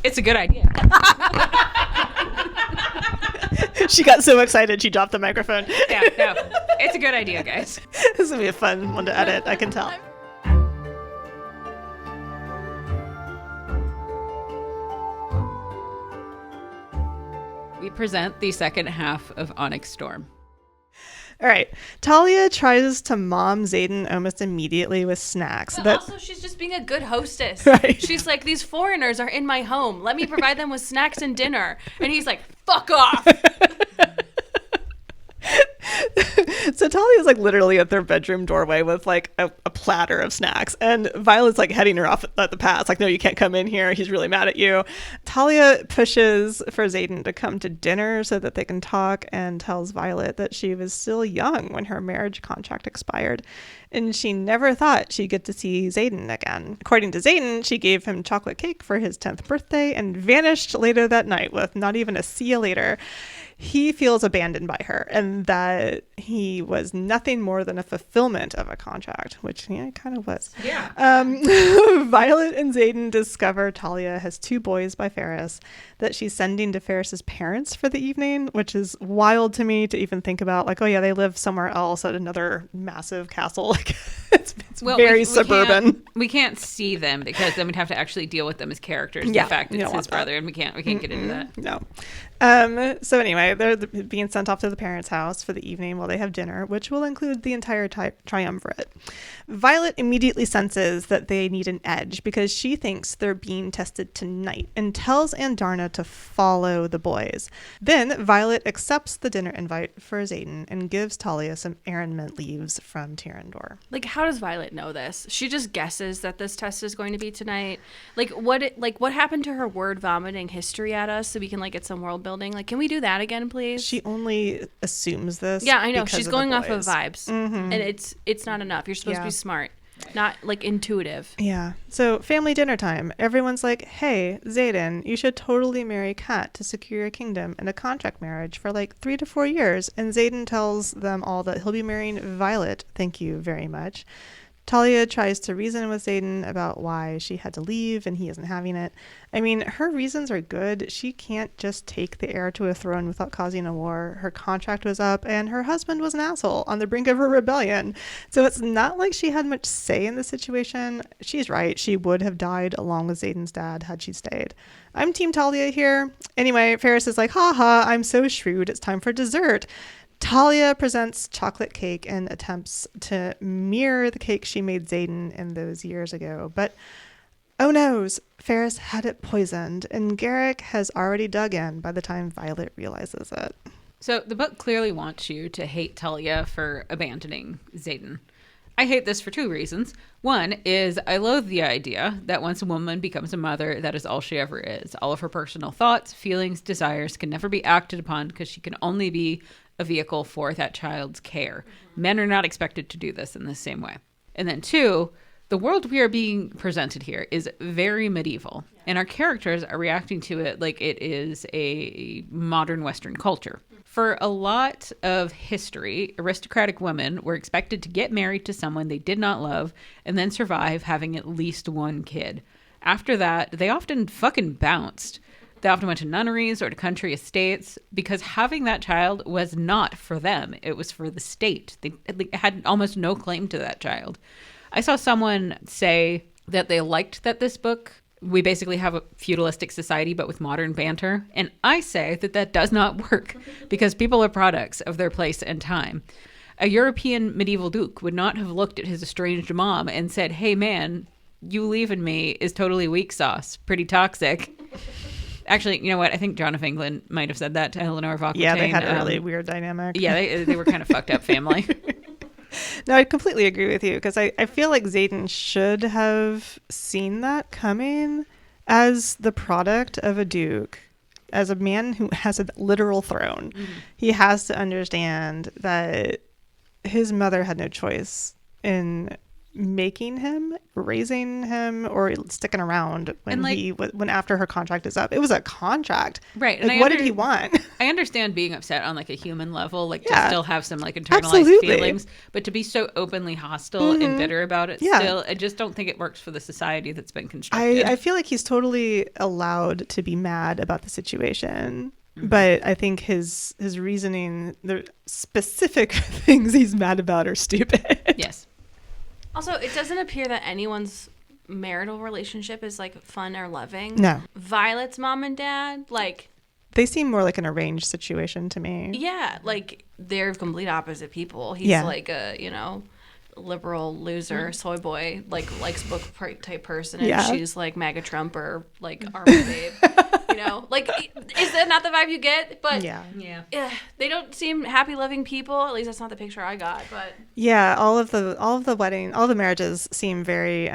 It's a good idea. She got so excited she dropped the microphone. Yeah, no. It's a good idea, guys. This is going to be a fun one to edit, I can tell. We present the second half of Onyx Storm. All right. Talia tries to mom Xaden almost immediately with snacks. But also, she's just being a good hostess. Right. She's like, these foreigners are in my home. Let me provide them with snacks and dinner. And he's like, fuck off. So Talia's like literally at their bedroom doorway with like a platter of snacks, and Violet's like heading her off at the pass, like, no, you can't come in here, he's really mad at you. Talia pushes for Xaden to come to dinner so that they can talk, and tells Violet that she was still young when her marriage contract expired, and she never thought she'd get to see Xaden again. According to Xaden, she gave him chocolate cake for his 10th birthday and vanished later that night with not even a see you later. He feels abandoned by her, and that he was nothing more than a fulfillment of a contract, which it kind of was. Yeah. Violet and Xaden discover Talia has 2 boys by Ferris that she's sending to Ferris's parents for the evening, which is wild to me to even think about. Like, oh yeah, they live somewhere else at another massive castle. Like, it's very suburban. We can't see them because then we'd have to actually deal with them as characters. Yeah, the fact it's his brother, and we can't get into that. No. So anyway, they're being sent off to the parents' house for the evening while they have dinner, which will include the entire triumvirate. Violet immediately senses that they need an edge because she thinks they're being tested tonight and tells Andarna to follow the boys. Then Violet accepts the dinner invite for Xaden and gives Talia some errandment leaves from Tyrandor. Like, how does Violet know this? She just guesses that this test is going to be tonight. What happened to her word vomiting history at us so we can get some world building? Like, can we do that again, please? She only assumes this. Yeah, I know. She's going off of vibes. Mm-hmm. And it's not enough. You're supposed to be smart, not intuitive. Yeah. So family dinner time. Everyone's like, hey, Xaden, you should totally marry Kat to secure a kingdom and a contract marriage for 3 to 4 years. And Xaden tells them all that he'll be marrying Violet. Thank you very much. Talia tries to reason with Xaden about why she had to leave and he isn't having it. I mean, her reasons are good. She can't just take the heir to a throne without causing a war. Her contract was up and her husband was an asshole on the brink of a rebellion. So it's not like she had much say in the situation. She's right. She would have died along with Xaden's dad had she stayed. I'm Team Talia here. Anyway, Ferris is like, haha, I'm so shrewd. It's time for dessert. Talia presents chocolate cake and attempts to mirror the cake she made Xaden in those years ago. But, oh noes, Ferris had it poisoned, and Garrick has already dug in by the time Violet realizes it. So the book clearly wants you to hate Talia for abandoning Xaden. I hate this for 2 reasons. One is I loathe the idea that once a woman becomes a mother, that is all she ever is. All of her personal thoughts, feelings, desires can never be acted upon because she can only be a vehicle for that child's care. Men are not expected to do this in the same way. And then 2, the world we are being presented here is very medieval, and our characters are reacting to it like it is a modern Western culture. For a lot of history, aristocratic women were expected to get married to someone they did not love and then survive having at least 1 kid. After that, they often fucking bounced. They often went to nunneries or to country estates because having that child was not for them. It was for the state. They had almost no claim to that child. I saw someone say that they liked that this book, we basically have a feudalistic society but with modern banter. And I say that that does not work because people are products of their place and time. A European medieval duke would not have looked at his estranged mom and said, hey man, you leaving me is totally weak sauce, pretty toxic. Actually, you know what? I think John of England might have said that to Eleanor of Aquitaine. Yeah, they had a really weird dynamic. Yeah, they were kind of fucked up family. No, I completely agree with you because I feel like Xaden should have seen that coming as the product of a duke, as a man who has a literal throne. Mm-hmm. He has to understand that his mother had no choice in making him, raising him, or sticking around when when after her contract is up. It was a contract, right? Like, what did he want? I understand being upset on like a human level, like Yeah. to still have some like internalized Absolutely. feelings, but to be so openly hostile and bitter about it, Yeah. still, I just don't think it works for the society that's been constructed. I feel like he's totally allowed to be mad about the situation. But I think his reasoning, the specific things he's mad about are stupid. Yes. Also, it doesn't appear that anyone's marital relationship is like fun or loving. No. Violet's mom and dad, like, They seem more like an arranged situation to me. yeah, like they're complete opposite people. He's Yeah. like a, liberal loser, soy boy, like likes book type person, and Yeah. she's like MAGA Trump or like Army babe. Like, is that not the vibe you get? But Yeah. they don't seem happy, loving people. At least that's not the picture I got. But Yeah, all of the marriages seem very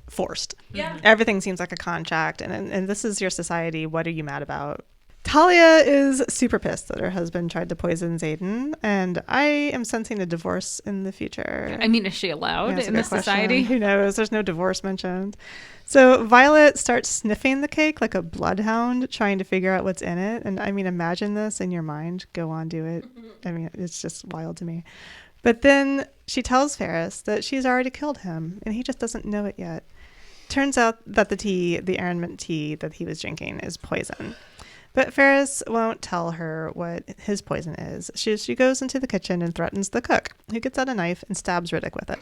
forced. yeah, Everything seems like a contract, and this is your society. What are you mad about? Talia is super pissed that her husband tried to poison Xaden, and I am sensing a divorce in the future. I mean, is she allowed Yeah, that's a in good this question. society? Who knows? There's no divorce mentioned. So Violet starts sniffing the cake like a bloodhound, trying to figure out what's in it. And I mean, imagine this in your mind. Go on, do it. I mean, it's just wild to me. But then she tells Ferris that she's already killed him, and he just doesn't know it yet. Turns out that the arrangement tea that he was drinking, is poison. But Ferris won't tell her what his poison is. She goes into the kitchen and threatens the cook, who gets out a knife and stabs Riddick with it.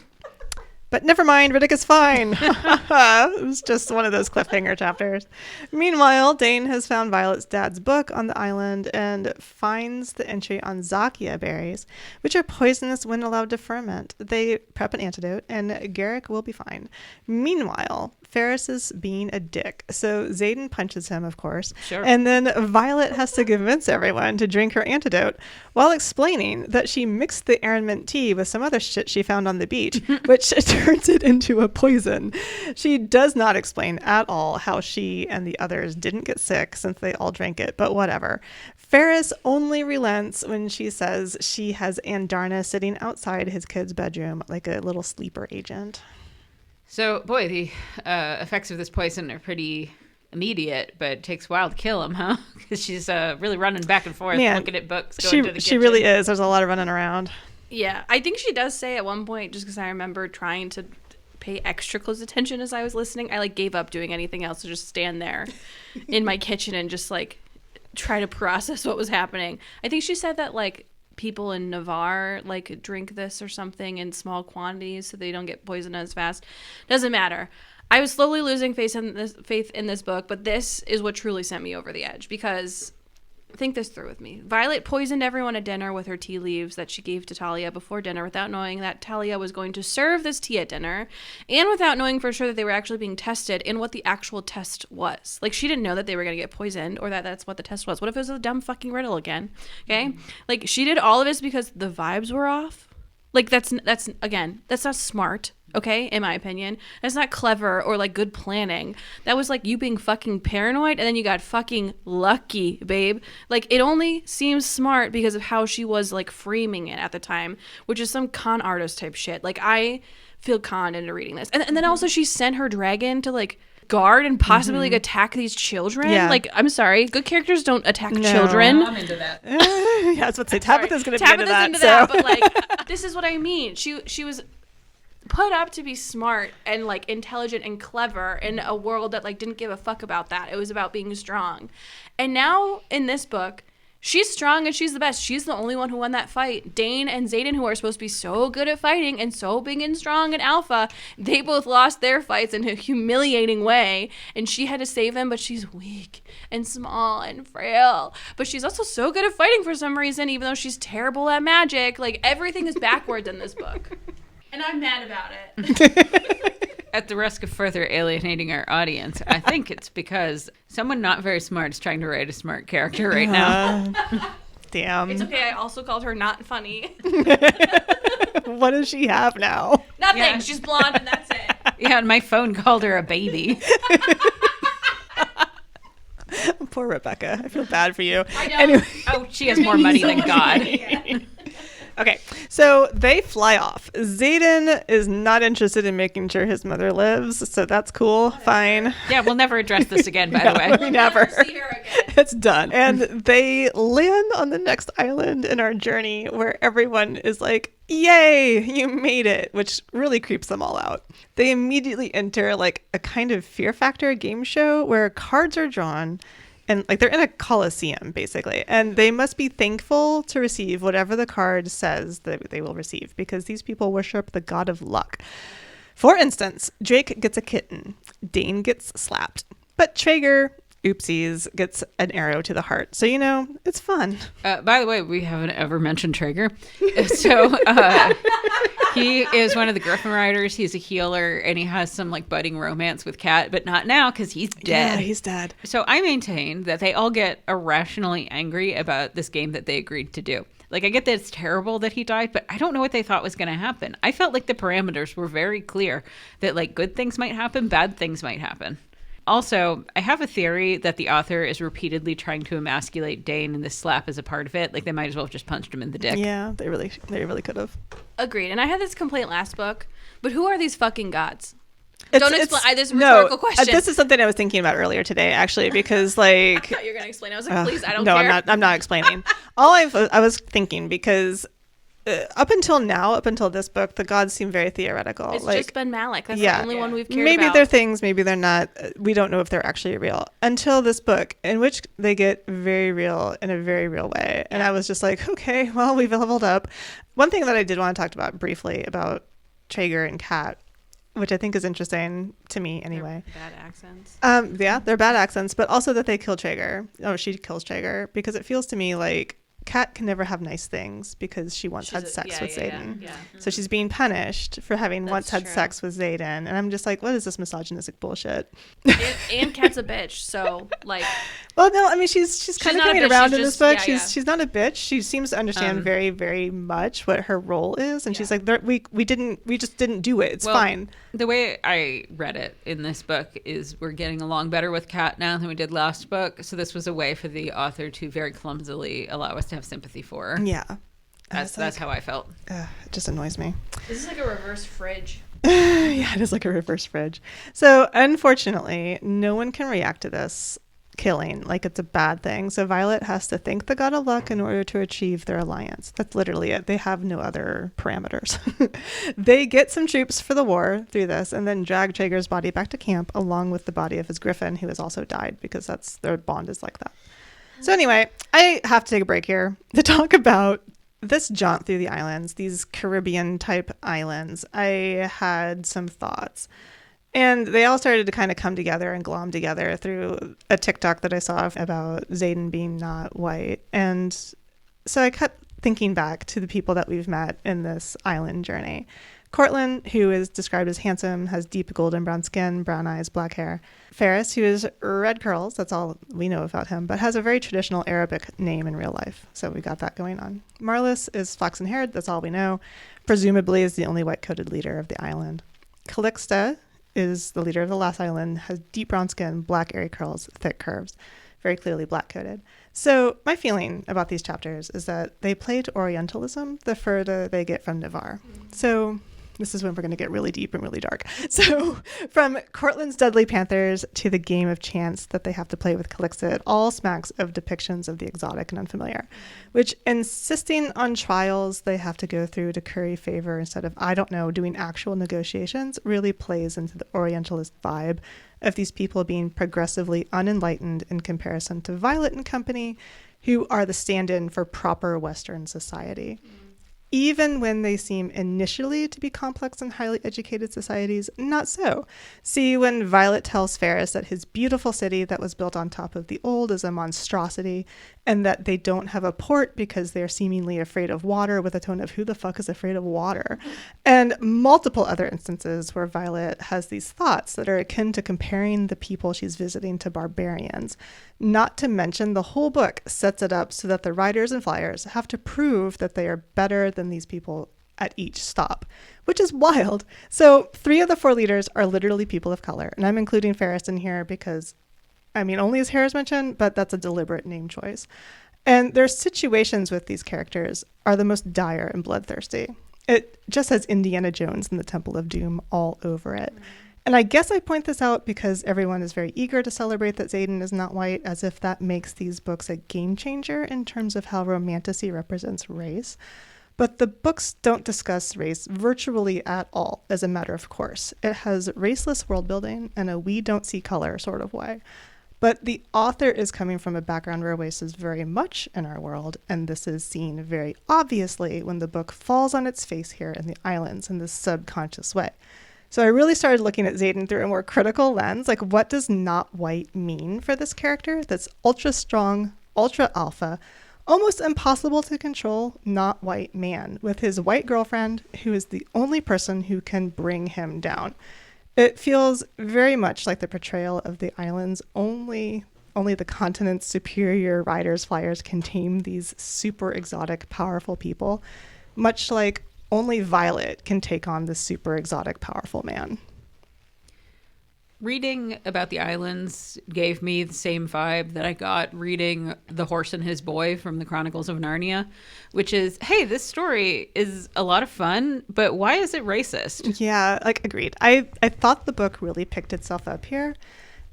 But never mind, Riddick is fine. It was just one of those cliffhanger chapters. Meanwhile, Dain has found Violet's dad's book on the island and finds the entry on Zakia berries, which are poisonous when allowed to ferment. They prep an antidote, and Garrick will be fine. Meanwhile, Ferris is being a dick, so Xaden punches him, of course. Sure. And then Violet has to convince everyone to drink her antidote while explaining that she mixed the arrangement tea with some other shit she found on the beach, which turns it into a poison. She does not explain at all how she and the others didn't get sick since they all drank it, but whatever. Ferris only relents when she says she has Andarna sitting outside his kid's bedroom like a little sleeper agent. So, boy, the effects of this poison are pretty immediate, but it takes a while to kill him, huh? Because she's really running back and forth, Man, looking at books, going to the She kitchen. really is. There's a lot of running around. yeah. I think she does say at one point, just because I remember trying to pay extra close attention as I was listening, I like gave up doing anything else to just stand there in my kitchen and just like try to process what was happening. I think she said that like people in Navarre like drink this or something in small quantities so they don't get poisoned as fast. Doesn't matter. I was slowly losing faith in this book, but this is what truly sent me over the edge, because think this through with me. Violet poisoned everyone at dinner with her tea leaves that she gave to Talia before dinner without knowing that Talia was going to serve this tea at dinner, and without knowing for sure that they were actually being tested and what the actual test was. Like, she didn't know that they were going to get poisoned or that that's what the test was. What if it was a dumb fucking riddle again? Okay? Like, she did all of this because the vibes were off. Like, that's not smart, okay, in my opinion. That's not clever or, like, good planning. That was, like, you being fucking paranoid, and then you got fucking lucky, babe. Like, it only seems smart because of how she was, like, framing it at the time, which is some con artist type shit. Like, I feel conned into reading this. And then also she sent her dragon to, like, guard and possibly like attack these children. Yeah. Like, I'm sorry, good characters don't attack children. I'm into that. Yeah, that's what they Tabitha's going to be into Tabitha's that. but like, this is what I mean. She was put up to be smart and like intelligent and clever in a world that like didn't give a fuck about that. It was about being strong. And now in this book, she's strong and she's the best. She's the only one who won that fight. Dain and Xaden, who are supposed to be so good at fighting and so big and strong and alpha, they both lost their fights in a humiliating way. And she had to save them, but she's weak and small and frail. But she's also so good at fighting for some reason, even though she's terrible at magic. Like, everything is backwards in this book. And I'm mad about it. At the risk of further alienating our audience, I think it's because someone not very smart is trying to write a smart character right now. Damn. It's okay. I also called her not funny. What does she have now? Nothing. Yeah. She's blonde and that's it. Yeah, and my phone called her a baby. Poor Rebecca. I feel bad for you. I know. Anyway. Oh, she has more money than God. Okay, so they fly off. Xaden is not interested in making sure his mother lives, so that's cool. Fine. Yeah, we'll never address this again, by the way. We never. See her again. It's done. And they land on the next island in our journey where everyone is like, yay, you made it, which really creeps them all out. They immediately enter like a kind of Fear Factor game show where cards are drawn and like they're in a coliseum basically, and they must be thankful to receive whatever the card says that they will receive because these people worship the god of luck. For instance, Drake gets a kitten, Dain gets slapped, but Traeger, oopsies, gets an arrow to the heart. So, it's fun. By the way, we haven't ever mentioned Traeger. So he is one of the Griffin Riders. He's a healer, and he has some like budding romance with Kat, but not now because he's dead. Yeah, he's dead. So I maintain that they all get irrationally angry about this game that they agreed to do. Like, I get that it's terrible that he died, but I don't know what they thought was going to happen. I felt like the parameters were very clear that like good things might happen, bad things might happen. Also, I have a theory that the author is repeatedly trying to emasculate Dain, and this slap is a part of it. Like, they might as well have just punched him in the dick. Yeah, they really could have. Agreed. And I had this complaint last book, but who are these fucking gods? This is a rhetorical question. This is something I was thinking about earlier today, actually, because like I thought you were gonna explain. I was like, please, I don't care. No, I'm not explaining. I was thinking because up until this book, the gods seem very theoretical. It's like, just Ben Malik. That's the only one we've cared maybe about. They're things, maybe they're not. We don't know if they're actually real until this book, in which they get very real in a very real way. And I was just like, okay, well, we've leveled up. One thing that I did want to talk about briefly about Traeger and Kat, which I think is interesting to me anyway. They're bad accents. Yeah, they're bad accents, but also that they kill Traeger. Oh, she kills Traeger because it feels to me like Kat can never have nice things because she once had sex with Xaden. Yeah. So she's being punished for having once had true. sex with Xaden. And I'm just like, what is this misogynistic bullshit? And Kat's a bitch, so like. Well, no, I mean she's kind of coming around in this book. She's not a bitch. She seems to understand very, very much what her role is, and she's like, we just didn't do it. It's fine. The way I read it in this book is we're getting along better with Kat now than we did last book. So this was a way for the author to very clumsily allow us to have sympathy for her. Yeah, that's how I felt. It just annoys me. This is like a reverse fridge. Yeah, it is like a reverse fridge. So unfortunately, no one can react to this killing like it's a bad thing. So Violet has to thank the god of luck in order to achieve their alliance. That's literally it. They have no other parameters. They get some troops for the war through this and then drag Traeger's body back to camp along with the body of his griffin, who has also died, because that's their bond is like that. So anyway, I have to take a break here to talk about this jaunt through the islands, these Caribbean type islands. I had some thoughts. And they all started to kind of come together and glom together through a TikTok that I saw about Xaden being not white. And so I kept thinking back to the people that we've met in this island journey. Cortland, who is described as handsome, has deep golden brown skin, brown eyes, black hair. Ferris, who is red curls, that's all we know about him, but has a very traditional Arabic name in real life. So we got that going on. Marlis is flaxen haired, that's all we know. Presumably is the only white-coated leader of the island. Calixta is the leader of the last island, has deep brown skin, black airy curls, thick curves, very clearly black-coated. So my feeling about these chapters is that they play to Orientalism the further they get from Navarre. So this is when we're going to get really deep and really dark. So from Cortland's Deadly Panthers to the game of chance that they have to play with Calixta, it all smacks of depictions of the exotic and unfamiliar, which insisting on trials they have to go through to curry favor instead of, I don't know, doing actual negotiations really plays into the Orientalist vibe of these people being progressively unenlightened in comparison to Violet and company, who are the stand-in for proper Western society. Even when they seem initially to be complex and highly educated societies, not so. See, when Violet tells Ferris that his beautiful city that was built on top of the old is a monstrosity, and that they don't have a port because they're seemingly afraid of water, with a tone of who the fuck is afraid of water? And multiple other instances where Violet has these thoughts that are akin to comparing the people she's visiting to barbarians. Not to mention the whole book sets it up so that the riders and flyers have to prove that they are better than these people at each stop, which is wild. So 3 of the 4 leaders are literally people of color, and I'm including Ferris in here because, I mean, only his hair is mentioned, but that's a deliberate name choice. And their situations with these characters are the most dire and bloodthirsty. It just has Indiana Jones and the Temple of Doom all over it. And I guess I point this out because everyone is very eager to celebrate that Xaden is not white, as if that makes these books a game changer in terms of how Romantasy represents race. But the books don't discuss race virtually at all, as a matter of course. It has raceless world building in a we don't see color sort of way. But the author is coming from a background where race is very much in our world, and this is seen very obviously when the book falls on its face here in the islands in this subconscious way. So I really started looking at Xaden through a more critical lens, like what does not white mean for this character that's ultra strong, ultra alpha, almost impossible to control, not white man, with his white girlfriend who is the only person who can bring him down. It feels very much like the portrayal of the islands, only the continent's superior riders, flyers can tame these super exotic, powerful people, much like only Violet can take on this super exotic, powerful man. Reading about the islands gave me the same vibe that I got reading The Horse and His Boy from the Chronicles of Narnia, which is, hey, this story is a lot of fun, but why is it racist? Yeah, like, agreed. I thought the book really picked itself up here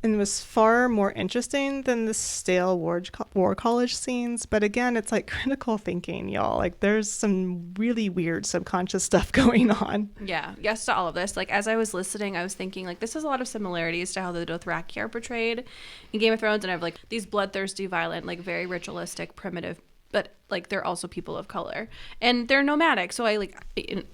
and was far more interesting than the stale war college scenes. But again, it's like critical thinking, y'all. Like, there's some really weird subconscious stuff going on. Yeah, yes to all of this. Like, as I was listening, I was thinking, like, this has a lot of similarities to how the Dothraki are portrayed in Game of Thrones. And I have, like, these bloodthirsty, violent, like, very ritualistic, primitive, but, like, they're also people of color. And they're nomadic. So I, like,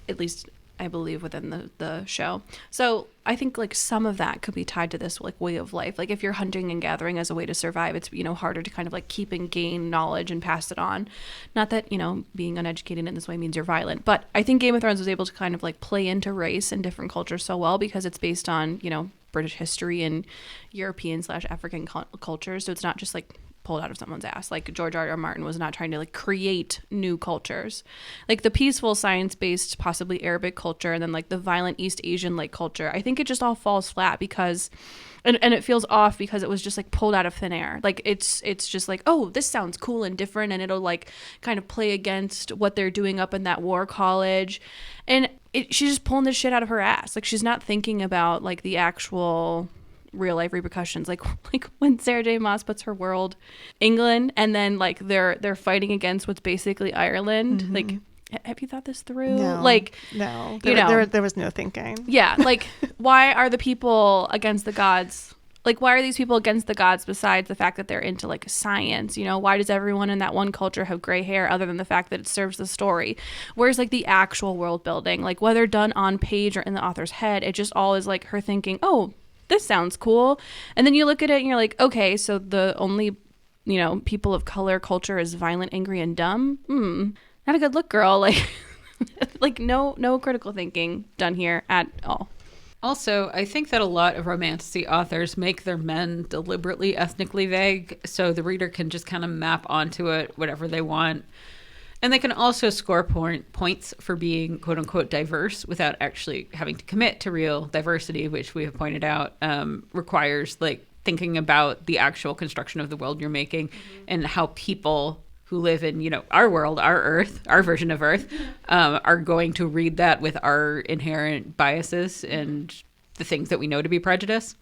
at least I believe within the show. So I think like some of that could be tied to this like way of life. Like if you're hunting and gathering as a way to survive, it's, you know, harder to kind of like keep and gain knowledge and pass it on. Not that, you know, being uneducated in this way means you're violent, but I think Game of Thrones was able to kind of like play into race and different cultures so well because it's based on, you know, British history and European/African cultures. So it's not just like pulled out of someone's ass. Like George R.R. Martin was not trying to like create new cultures. Like the peaceful science-based possibly Arabic culture and then like the violent East Asian like culture, I think it just all falls flat because and it feels off because it was just like pulled out of thin air. Like it's just like, oh, this sounds cool and different, and it'll like kind of play against what they're doing up in that war college. And she's just pulling this shit out of her ass. Like she's not thinking about like the actual real life repercussions, like when Sarah J. Maas puts her world England and then like they're fighting against what's basically Ireland. Mm-hmm. Like, have you thought this through? No, like no, there was no thinking. Yeah, like why are the people against the gods? Like why are these people against the gods besides the fact that they're into like science? You know, why does everyone in that one culture have gray hair other than the fact that it serves the story? Where's like the actual world building? Like whether done on page or in the author's head, it just all is like her thinking, oh, this sounds cool. And then you look at it and you're like, okay, so the only, you know, people of color culture is violent, angry, and dumb. Not a good look, girl. Like, like no critical thinking done here at all. Also, I think that a lot of Romantasy authors make their men deliberately ethnically vague so the reader can just kind of map onto it whatever they want. And they can also score points for being quote unquote diverse without actually having to commit to real diversity, which we have pointed out requires like thinking about the actual construction of the world you're making and how people who live in, you know, our world, our Earth, our version of Earth, are going to read that with our inherent biases and the things that we know to be prejudice.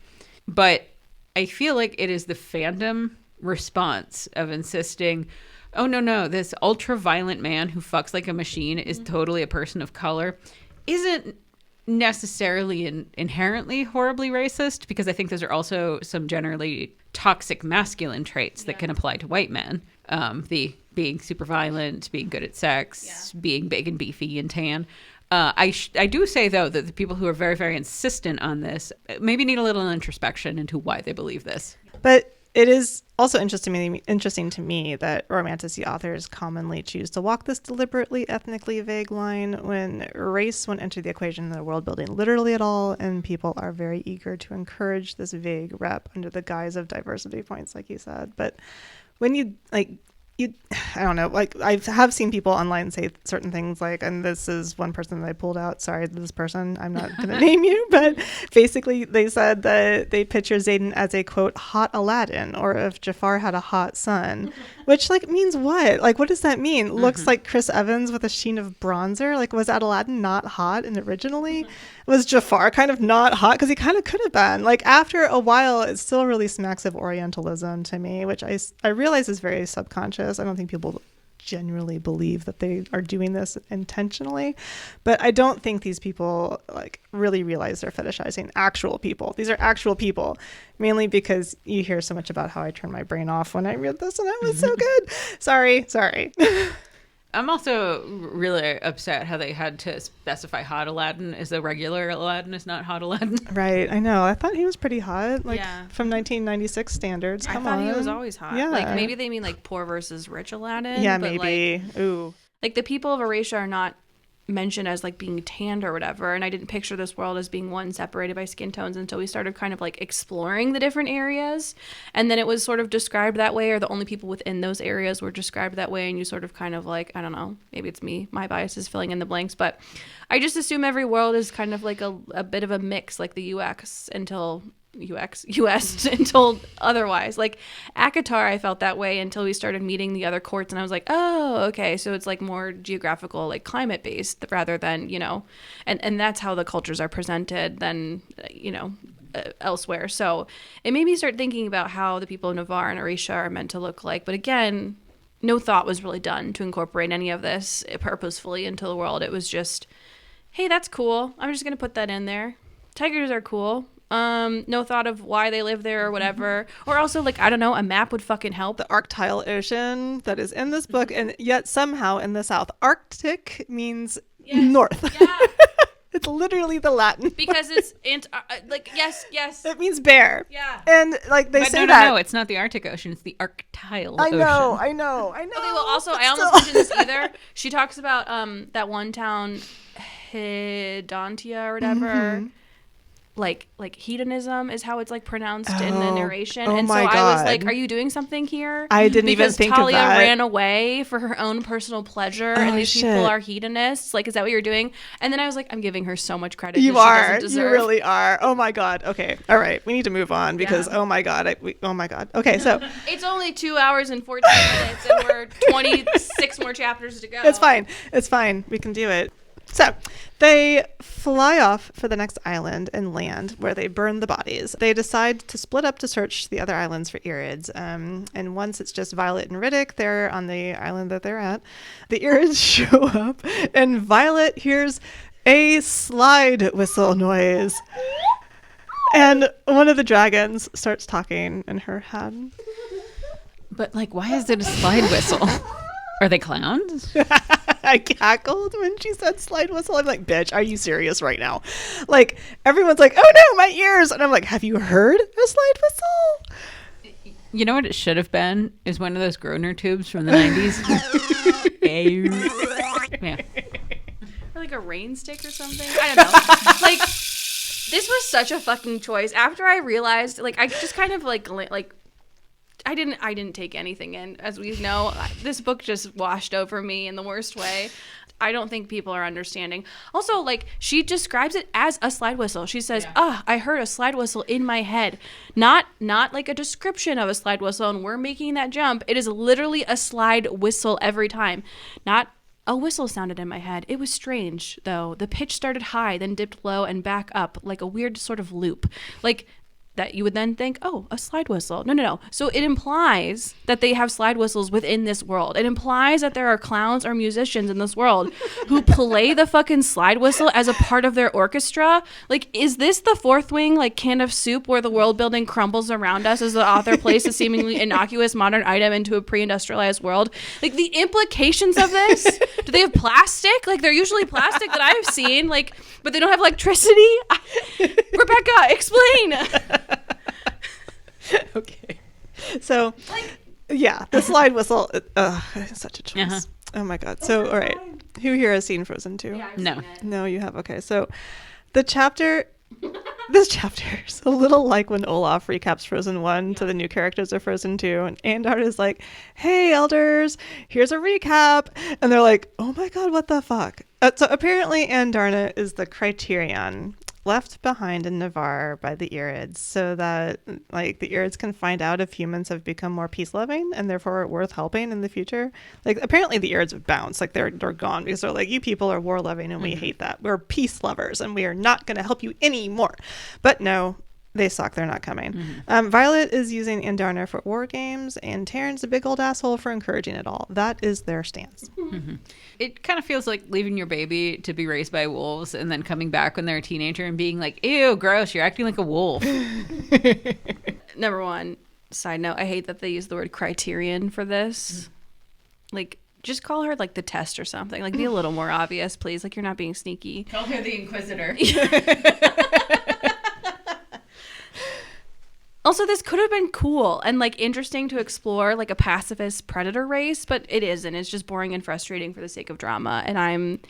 But I feel like it is the fandom response of insisting, oh, no, this ultra-violent man who fucks like a machine is totally a person of color, isn't necessarily inherently horribly racist, because I think those are also some generally toxic masculine traits that can apply to white men. The being super violent, being good at sex, being big and beefy and tan. I do say, though, that the people who are very, very insistent on this maybe need a little introspection into why they believe this. But it is also interesting to me that Romantasy authors commonly choose to walk this deliberately ethnically vague line when race won't enter the equation in the world building literally at all, and people are very eager to encourage this vague rep under the guise of diversity points, like you said. But when you I don't know, like I have seen people online say certain things like, and this is one person that I pulled out, sorry, this person, I'm not going to name you, but basically they said that they picture Xaden as a quote hot Aladdin, or if Jafar had a hot son, which like means what? Like what does that mean? Looks like Chris Evans with a sheen of bronzer. Like was that Aladdin not hot and originally? Was Jafar kind of not hot? Because he kind of could have been. Like after a while, it still really smacks of Orientalism to me, which I realize is very subconscious. I don't think people genuinely believe that they are doing this intentionally, but I don't think these people like really realize they're fetishizing actual people. These are actual people, mainly because you hear so much about how I turn my brain off when I read this, and it was so good. Sorry. I'm also really upset how they had to specify hot Aladdin as the regular Aladdin is not hot Aladdin. Right, I know. I thought he was pretty hot, like Yeah. from 1996 standards. I Come thought on. he was always hot. Yeah. Like maybe they mean like poor versus rich Aladdin. Yeah, but maybe. Ooh. Like the people of Eurasia are not mentioned as like being tanned or whatever, and I didn't picture this world as being one separated by skin tones until we started kind of like exploring the different areas, and then it was sort of described that way, or the only people within those areas were described that way, and you sort of kind of like, I don't know, maybe it's me, my bias is filling in the blanks, but I just assume every world is kind of like a bit of a mix, like the US until otherwise. Like Akatar, I felt that way until we started meeting the other courts, and I was like, oh, okay, so it's like more geographical, like climate based, rather than, you know, and that's how the cultures are presented than, you know, elsewhere. So it made me start thinking about how the people of Navarre and Eurasia are meant to look like. But again, no thought was really done to incorporate any of this purposefully into the world. It was just, hey, that's cool, I'm just gonna put that in there. Tigers are cool. No thought of why they live there or whatever. Or also, like, I don't know, a map would fucking help. The Arctile Ocean that is in this book, and yet somehow in the South, Arctic means north. Yeah. It's literally the Latin. Because it's, yes. It means bear. Yeah. And, like, they But say no, that. No, it's not the Arctic Ocean. It's the Arctile I Ocean. know. Okay, well, also, But I almost mentioned this either. She talks about that one town, Hedontia or whatever. Mm-hmm. Like hedonism is how it's like pronounced in the narration. Oh and so my I was God. like, are you doing something here? I didn't even think because of Talia that. ran away for her own personal pleasure, and these people shit. are hedonists. Like, is that what you're doing? And then I was like, I'm giving her so much credit. You that she are. doesn't deserve. You really are. Oh my God. Okay. All right. We need to move on because, Yeah. oh my God. Oh my God. Okay. So It's only 2 hours and 14 minutes, and we're 26 more chapters to go. it's fine. It's fine. We can do it. So they fly off for the next island and land, where they burn the bodies. They decide to split up to search the other islands for Irids. And once it's just Violet and Riddick, they're on the island that they're at. The Irids show up, and Violet hears a slide whistle noise. And one of the dragons starts talking in her head. But, like, why is it a slide whistle? Are they clowns? I cackled when she said slide whistle. I'm like, bitch, are you serious right now? Like, everyone's like, oh no, my ears. And I'm like, have you heard a slide whistle? You know what it should have been? Is one of those Groner tubes from the 90s. Yeah. Or like a rain stick or something. I don't know. Like, this was such a fucking choice. After I realized, like, I just kind of like I didn't take anything in. As we know, this book just washed over me in the worst way. I don't think people are understanding. Also, like, she describes it as a slide whistle. She says, I heard a slide whistle in my head. Not like a description of a slide whistle, and we're making that jump. It is literally a slide whistle every time. Not a whistle sounded in my head. It was strange, though. The pitch started high, then dipped low and back up, like a weird sort of loop. Like, that you would then think, oh, a slide whistle. No. So it implies that they have slide whistles within this world. It implies that there are clowns or musicians in this world who play the fucking slide whistle as a part of their orchestra. Like, is this the fourth wing, like, can of soup where the world building crumbles around us as the author placed a seemingly innocuous modern item into a pre-industrialized world? Like, the implications of this, do they have plastic? Like, they're usually plastic that I've seen, like, but they don't have electricity? Rebecca, explain. Okay. So, yeah, the slide whistle, such a choice. Uh-huh. Oh my God. So, all right. Who here has seen Frozen 2? Yeah, I've No. seen it. No, you have. Okay. So the chapter This chapter is a little like when Olaf recaps Frozen 1 to the new characters of Frozen 2. And Andar is like, hey, elders, here's a recap. And they're like, oh my god, what the fuck? So apparently Andarna is the criterion left behind in Navarre by the Irids so that like the Irids can find out if humans have become more peace-loving and therefore worth helping in the future. Like apparently the Irids have bounced, like they're gone because they're like, you people are war-loving and we hate that. We're peace lovers and we are not going to help you anymore. But no, they suck. They're not coming. Violet is using Andarna for war games, and Terran's a big old asshole for encouraging it all. That is their stance. It kind of feels like leaving your baby to be raised by wolves and then coming back when they're a teenager and being like, ew, gross, you're acting like a wolf. Number one, side note, I hate that they use the word criterion for this. Like, just call her like the test or something. Like, be a little more obvious, please. Like, you're not being sneaky. Call her the Inquisitor. Also, this could have been cool and like interesting to explore like a pacifist predator race, but it isn't. It's just boring and frustrating for the sake of drama, and I'm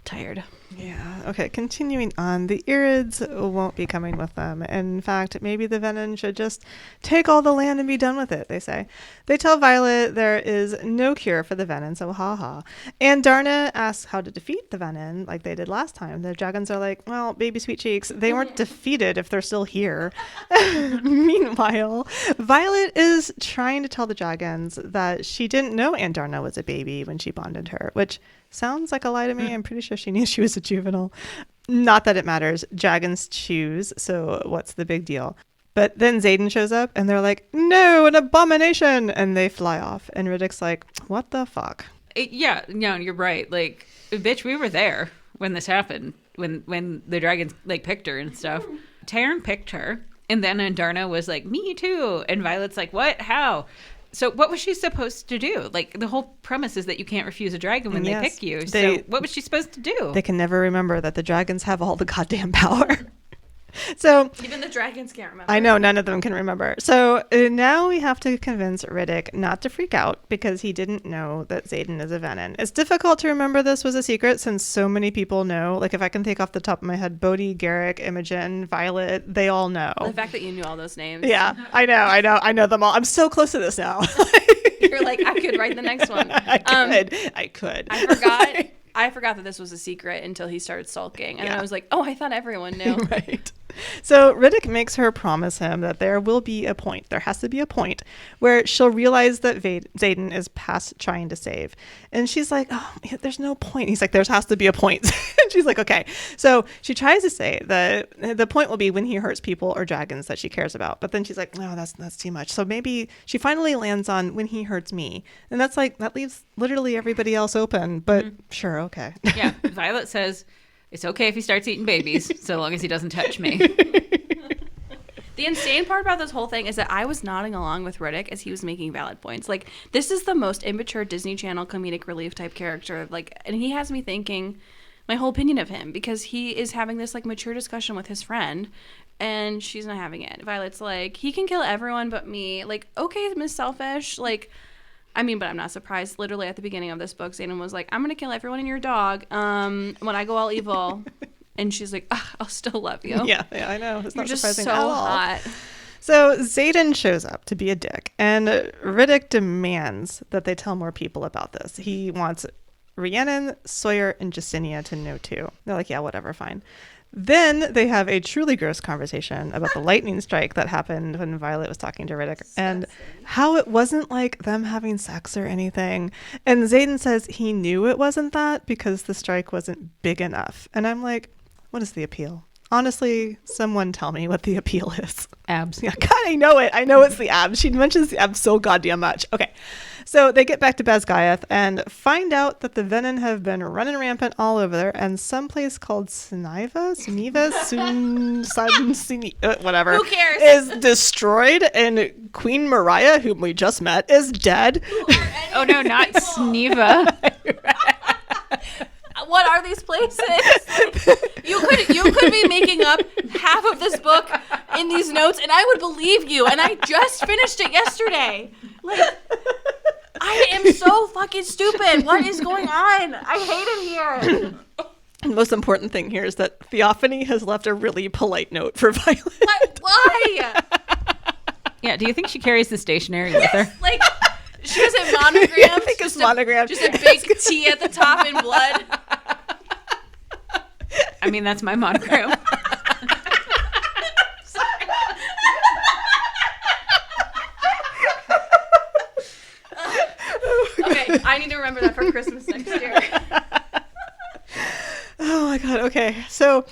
tired. Yeah. Okay. Continuing on, the Irids won't be coming with them. In fact, maybe the Venom should just take all the land and be done with it, they say. They tell Violet there is no cure for the Venom, so haha. And Darna asks how to defeat the Venom like they did last time. The dragons are like, well, baby sweet cheeks, they weren't defeated if they're still here. Meanwhile, Violet is trying to tell the dragons that she didn't know Andarna was a baby when she bonded her, which sounds like a lie to me. I'm pretty sure she knew she was a juvenile. Not that it matters. Dragons choose, so what's the big deal? But then Xaden shows up, and they're like, no, an abomination! And they fly off. And Riddick's like, what the fuck? Yeah, no, you're right. Like, bitch, we were there when this happened, when the dragons, like, picked her and stuff. Terran picked her, and then Andarna was like, me too. And Violet's like, what? How? So what was she supposed to do? Like, the whole premise is that you can't refuse a dragon when they pick you. So what was she supposed to do? They can never remember that the dragons have all the goddamn power. So even the dragons can't remember. I know, none of them can remember. So now we have to convince Riddick not to freak out because he didn't know that Xaden is a Venom. It's difficult to remember this was a secret since so many people know. Like, if I can think off the top of my head, Bodhi, Garrick, Imogen, Violet, they all know. The fact that you knew all those names. Yeah, I know them all. I'm so close to this now. You're like, I could write the next one. I could. I forgot that this was a secret until he started sulking. And then I was like, oh, I thought everyone knew. Right. So Riddick makes her promise him that there will be a point. There has to be a point where she'll realize that Xaden is past trying to save. And she's like, oh, there's no point. He's like, there has to be a point. And she's like, okay. So she tries to say that the point will be when he hurts people or dragons that she cares about. But then she's like, no, that's too much. So maybe she finally lands on when he hurts me. And that's like, that leaves literally everybody else open. But sure, okay. Yeah. Violet says, it's okay if he starts eating babies, so long as he doesn't touch me. The insane part about this whole thing is that I was nodding along with Riddick as he was making valid points. Like, this is the most immature Disney Channel comedic relief type character. Like, and he has me thinking my whole opinion of him because he is having this like mature discussion with his friend and she's not having it. Violet's like, he can kill everyone but me. Like, okay, Miss Selfish. Like, I mean, but I'm not surprised. Literally at the beginning of this book, Xaden was like, I'm going to kill everyone and your dog when I go all evil. And she's like, I'll still love you. Yeah, I know. It's You're not just surprising so at all. hot. So Xaden shows up to be a dick, and Riddick demands that they tell more people about this. He wants Rhiannon, Sawyer, and Jacinia to know too. They're like, yeah, whatever, fine. Then they have a truly gross conversation about the lightning strike that happened when Violet was talking to Riddick and how it wasn't like them having sex or anything. And Xaden says he knew it wasn't that because the strike wasn't big enough. And I'm like, what is the appeal? Honestly, someone tell me what the appeal is. Abs. Yeah, God, I know it. I know it's the abs. She mentions the abs so goddamn much. Okay. So they get back to Basgiath and find out that the Venom have been running rampant all over there and someplace called Suniva, whatever. Who cares? Is destroyed and Queen Mariah, whom we just met, is dead. Oh no, not Sneva. What are these places? You could be making up half of this book in these notes, and I would believe you. And I just finished it yesterday. Like, I am so fucking stupid. What is going on? I hate it here. And the most important thing here is that Theophany has left a really polite note for Violet. Why? Yeah, do you think she carries the stationery with her? Like, she has it monogrammed. I think it's monogrammed. Just a big T at the top in blood. I mean, that's my monogram. Okay, I need to remember that for Christmas next year. Oh my god, okay. So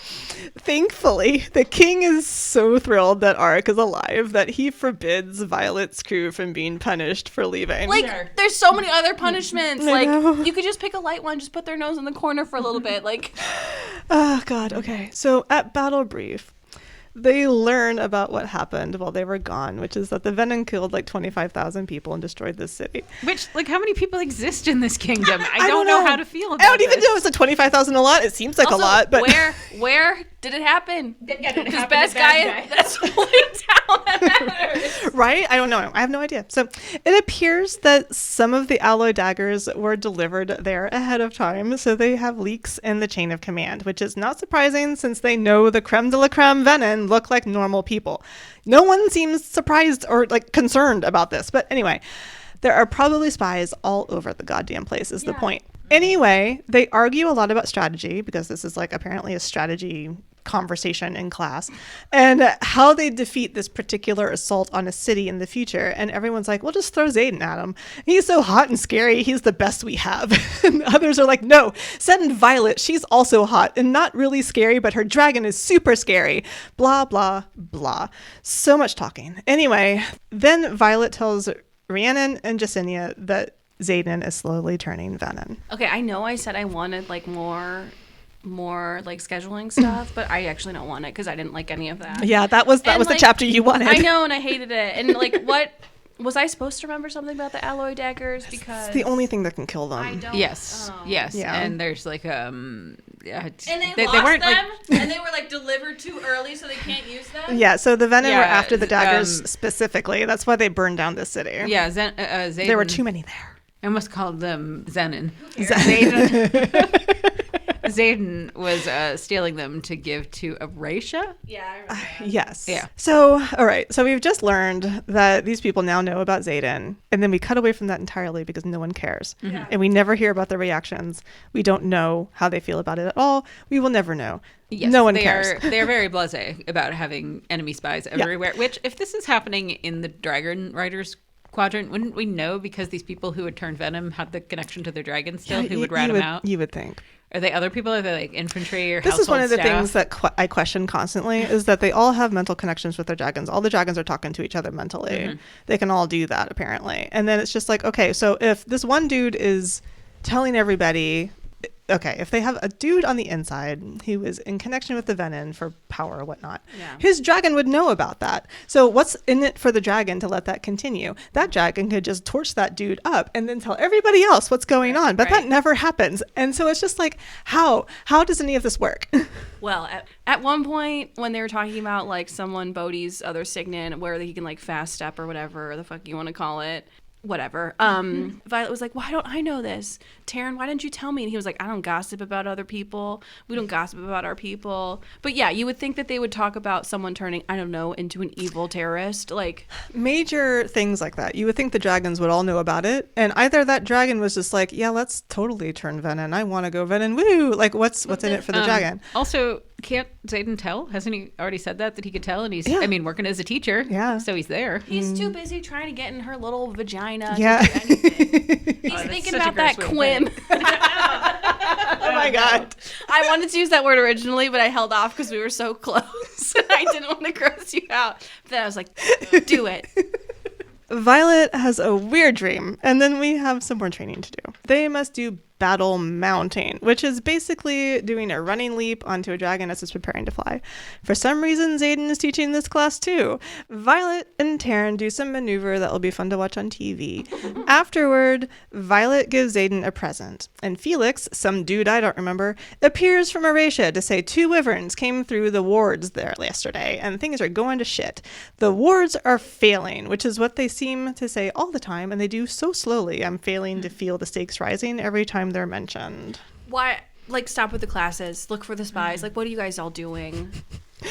thankfully, the king is so thrilled that Arik is alive that he forbids Violet's crew from being punished for leaving. Like, there's so many other punishments. I Like, know. you could just pick a light one, just put their nose in the corner for a little bit. Like, Oh god, okay. So at Battle Brief, they learn about what happened while they were gone, which is that the Venom killed like 25,000 people and destroyed this city. Which, like, how many people exist in this kingdom? I don't know how to feel about I don't even this. know if it's a 25,000 a lot. It seems like also, a lot, but where did it happen? Yeah, did it Because happen best to bad guy, that's the only town that matters. right? I don't know. I have no idea. So it appears that some of the alloy daggers were delivered there ahead of time, so they have leaks in the chain of command, which is not surprising since they know the creme de la creme Venom look like normal people. No one seems surprised or like concerned about this. But anyway, there are probably spies all over the goddamn place is the point. Anyway, they argue a lot about strategy because this is like apparently a strategy conversation in class and how they defeat this particular assault on a city in the future. And everyone's like, well, just throw Xaden at him. He's so hot and scary. He's the best we have. And others are like, no, send in Violet. She's also hot and not really scary, but her dragon is super scary. Blah, blah, blah. So much talking. Anyway, then Violet tells Rhiannon and Jasenia that Xaden is slowly turning Venom. Okay, I know I said I wanted like more like scheduling stuff, but I actually don't want it because I didn't like any of that. Yeah, that was the like, chapter you wanted. I know, and I hated it. And like, what was I supposed to remember something about the alloy daggers? Because It's the only thing that can kill them. I don't. Yes, oh. yes. Yeah. And there's like, yeah, And they they lost weren't them, like, and they were like delivered too early, so they can't use them. Yeah, so the Venom were Yeah, after the daggers specifically. That's why they burned down the city. yeah, Xaden, There were too many there. I almost called them Zenon. Xaden. Xaden was stealing them to give to Erasia. Yeah, I remember that. Yes. Yeah. So, all right. So we've just learned that these people now know about Xaden. And then we cut away from that entirely because no one cares. Yeah. And we never hear about their reactions. We don't know how they feel about it at all. We will never know. Yes, No one they cares. They're very blasé about having enemy spies everywhere. Which, if this is happening in the Dragon Riders quadrant, wouldn't we know because these people who would turn Venom had the connection to their dragon still, who would rat them out? You would think. Are they other people? Are they like infantry or This is one of the household things staff? that I question constantly is that they all have mental connections with their dragons. All the dragons are talking to each other mentally. Mm-hmm. They can all do that apparently. And then it's just like, okay, so if this one dude is telling everybody, okay, if they have a dude on the inside who is in connection with the Venom for power or whatnot, Yeah. his dragon would know about that. So what's in it for the dragon to let that continue? That dragon could just torch that dude up and then tell everybody else what's going on. But Right. that never happens. And so it's just like, how does any of this work? Well, at one point when they were talking about like someone Bodhi's other signet where he can like fast step or whatever the fuck you want to call it, whatever. Violet was like, why don't I know this? Taryn, why didn't you tell me? And he was like, I don't gossip about other people. We don't gossip about our people. But yeah, you would think that they would talk about someone turning, I don't know, into an evil terrorist. Like, Major things like that. You would think the dragons would all know about it. And either that dragon was just like, yeah, let's totally turn Venom. I want to go Venom. Woo! Like, what's in it for the dragon? Also, can't Xaden tell? Hasn't he already said that he could tell? And he's, Yeah. I mean, working as a teacher. Yeah. So he's there. he's too busy trying to get in her little vagina Yeah. to do anything. He's that's thinking such a about that gross way to put quim. Oh my God. I wanted to use that word originally, but I held off because we were so close. I didn't want to gross you out. But then I was like, do it. Violet has a weird dream, and then we have some more training to do. They must do battle mounting, which is basically doing a running leap onto a dragon as it's preparing to fly. For some reason, Xaden is teaching this class too. Violet and Taryn do some maneuver that will be fun to watch on TV. Afterward, Violet gives Xaden a present, and Felix, some dude I don't remember, appears from Erasia to say 2 wyverns came through the wards there yesterday, and things are going to shit. The wards are failing, which is what they seem to say all the time, and they do so slowly. I'm failing to feel the stakes rising every time they're mentioned. Why? like, stop with the classes, look for the spies. Like, what are you guys all doing?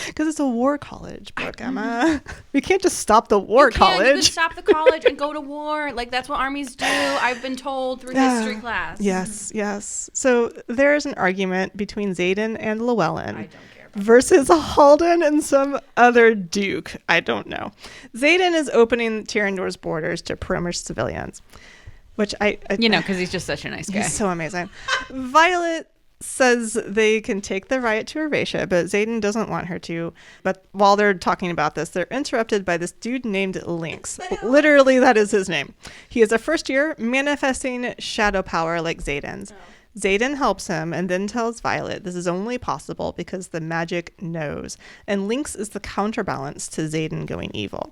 Because it's a war college book, Emma. We can't just stop the war You can college. stop the college and go to war. Like, that's what armies do. I've been told through history class. Yes. So there's an argument between Xaden and Llewellyn. I don't care about versus Halden and some other duke. I don't know. Xaden is opening Tyrandor's borders to Perimeter civilians, which I because he's just such a nice guy. he's so amazing. Violet says they can take the riot to Erasia, but Xaden doesn't want her to. But while they're talking about this, they're interrupted by this dude named Lynx. Literally, that is his name. He is a first year manifesting shadow power like Xaden's. Xaden helps him and then tells Violet this is only possible because the magic knows, and Lynx is the counterbalance to Xaden going evil.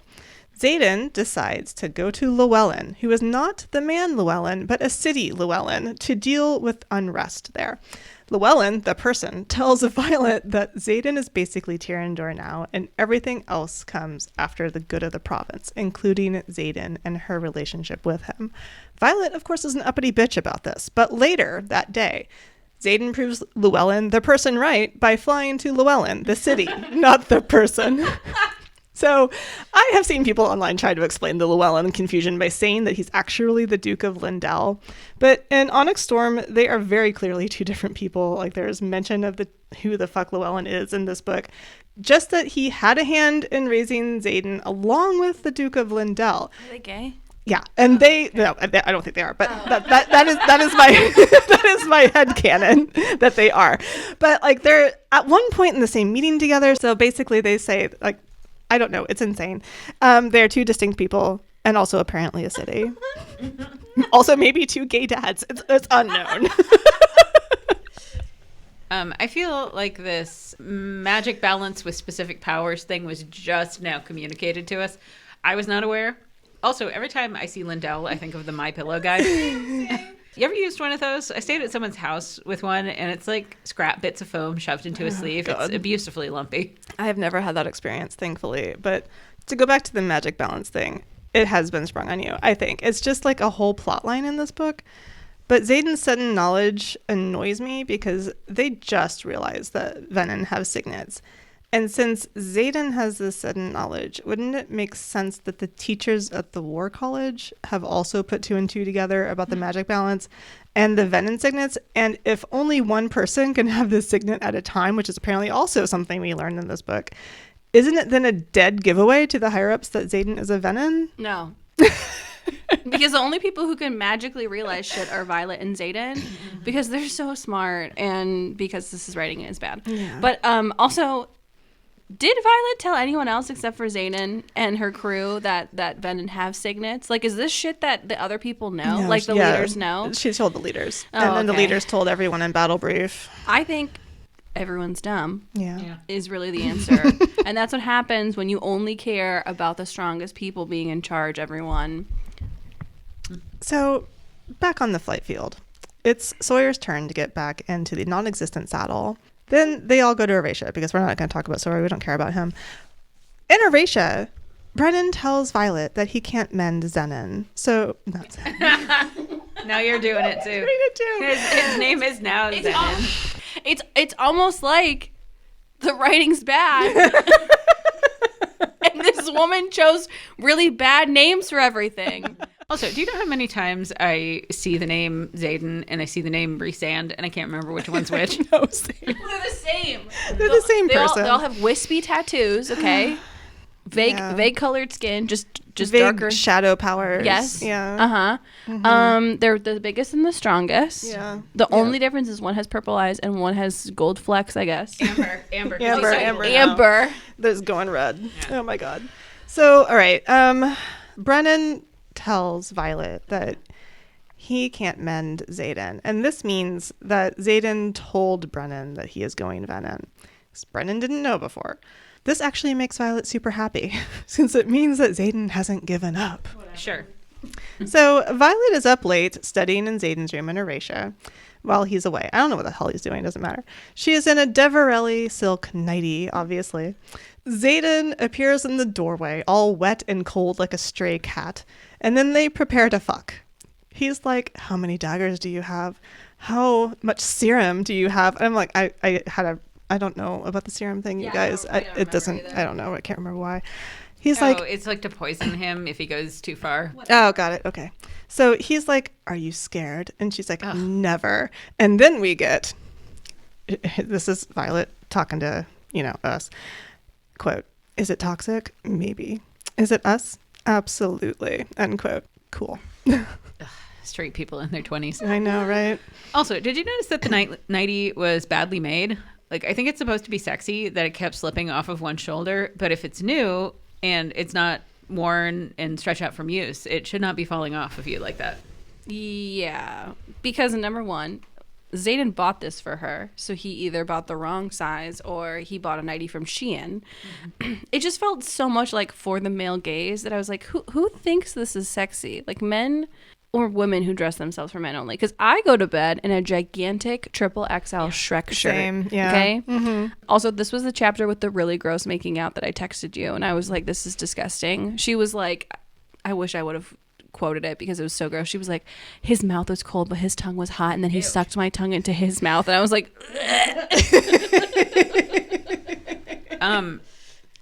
Xaden decides to go to Llewellyn, who is not the man Llewellyn, but a city Llewellyn, to deal with unrest there. Llewellyn, the person, tells Violet that Xaden is basically Tyrandor now, and everything else comes after the good of the province, including Xaden and her relationship with him. Violet, of course, is an uppity bitch about this, but later that day, Xaden proves Llewellyn the person right by flying to Llewellyn, the city, not the person. So I have seen people online try to explain the Llewellyn confusion by saying that he's actually the Duke of Lindell. But in Onyx Storm, they are very clearly two different people. Like, there's mention of who the fuck Llewellyn is in this book. Just that he had a hand in raising Xaden along with the Duke of Lindell. Are they gay? Yeah, and no, I don't think they are, but that is my that is my headcanon that they are. But like, they're at one point in the same meeting together. So basically they say, like, I don't know, it's insane. They're two distinct people and also apparently a city. Also maybe two gay dads. It's unknown. I feel like this magic balance with specific powers thing was just now communicated to us. I was not aware. Also, every time I see Lindell, I think of the My Pillow guy. You ever used one of those? I stayed at someone's house with one, and it's like scrap bits of foam shoved into a sleeve. God. It's beautifully lumpy. I have never had that experience, thankfully. But to go back to the magic balance thing, it has been sprung on you, I think. It's just like a whole plot line in this book. But Xaden's sudden knowledge annoys me because they just realized that Venin have signets. And since Xaden has this sudden knowledge, wouldn't it make sense that the teachers at the War College have also put two and two together about the magic balance and the Venin signets? And if only one person can have this signet at a time, which is apparently also something we learned in this book, isn't it then a dead giveaway to the higher-ups that Xaden is a Venin? No. Because the only people who can magically realize shit are Violet and Xaden, because they're so smart and because this is writing is bad. Yeah. But also, did Violet tell anyone else except for Xaden and her crew that Venin have signets? Like, is this shit that the other people know? No, like, the leaders know? She told the leaders. Oh, and then the okay. leaders told everyone in Battle Brief. I think everyone's dumb. Yeah. Is really the answer. And that's what happens when you only care about the strongest people being in charge, everyone. So, back on the flight field, it's Sawyer's turn to get back into the non-existent saddle. Then they all go to Erasia because we're not going to talk about Sawyer. We don't care about him. In Erasia, Brennan tells Violet that he can't mend Xenon. So, not Xenon. Now you're doing it too. Doing it too. His name is now Xaden. It's almost like the writing's bad. And this woman chose really bad names for everything. Also, do you know how many times I see the name Xaden and I see the name Rhysand and I can't remember which one's which? No, same. They're the same. They're the same person. They all have wispy tattoos, okay? Vague colored skin, just vague darker shadow powers. Yes. Yeah. They're the biggest and the strongest. Yeah. The only difference is one has purple eyes and one has gold flecks, I guess. Amber. Amber. That's going red. Yeah. Oh my god. So, all right. Brennan tells Violet that he can't mend Xaden. And this means that Xaden told Brennan that he is going Venin. Because Brennan didn't know before. This actually makes Violet super happy, since it means that Xaden hasn't given up. Sure. So Violet is up late studying in Xaden's room in Erasia while he's away. I don't know what the hell he's doing. Doesn't matter. She is in a Deverelli silk nightie, obviously. Xaden appears in the doorway, all wet and cold like a stray cat. And then they prepare to fuck. He's like, how many daggers do you have? How much serum do you have? And I'm like, I don't know about the serum thing, you guys. I don't know. I can't remember why. He's like, it's like to poison him if he goes too far. Oh, got it. Okay. So he's like, are you scared? And she's like, never. And then we get, this is Violet talking to, us. Quote, is it toxic? Maybe. Is it us? Absolutely. End quote. Cool. Straight people in their 20s. I know, right? Also, did you notice that the nightie was badly made? Like, I think it's supposed to be sexy that it kept slipping off of one shoulder, but if it's new and it's not worn and stretched out from use, it should not be falling off of you like that. Yeah, because number one, Xaden bought this for her, so he either bought the wrong size or he bought a nightie from Shein. Mm-hmm. It just felt so much like for the male gaze that I was like, who thinks this is sexy? Like men or women who dress themselves for men only? Because I go to bed in a gigantic triple XL Shrek shirt. Same, yeah. Okay. Mm-hmm. Also, this was the chapter with the really gross making out that I texted you, and I was like, "This is disgusting." She was like, "I wish I would have quoted it because it was so gross." She was like, "His mouth was cold, but his tongue was hot, and then he sucked my tongue into his mouth," and I was like,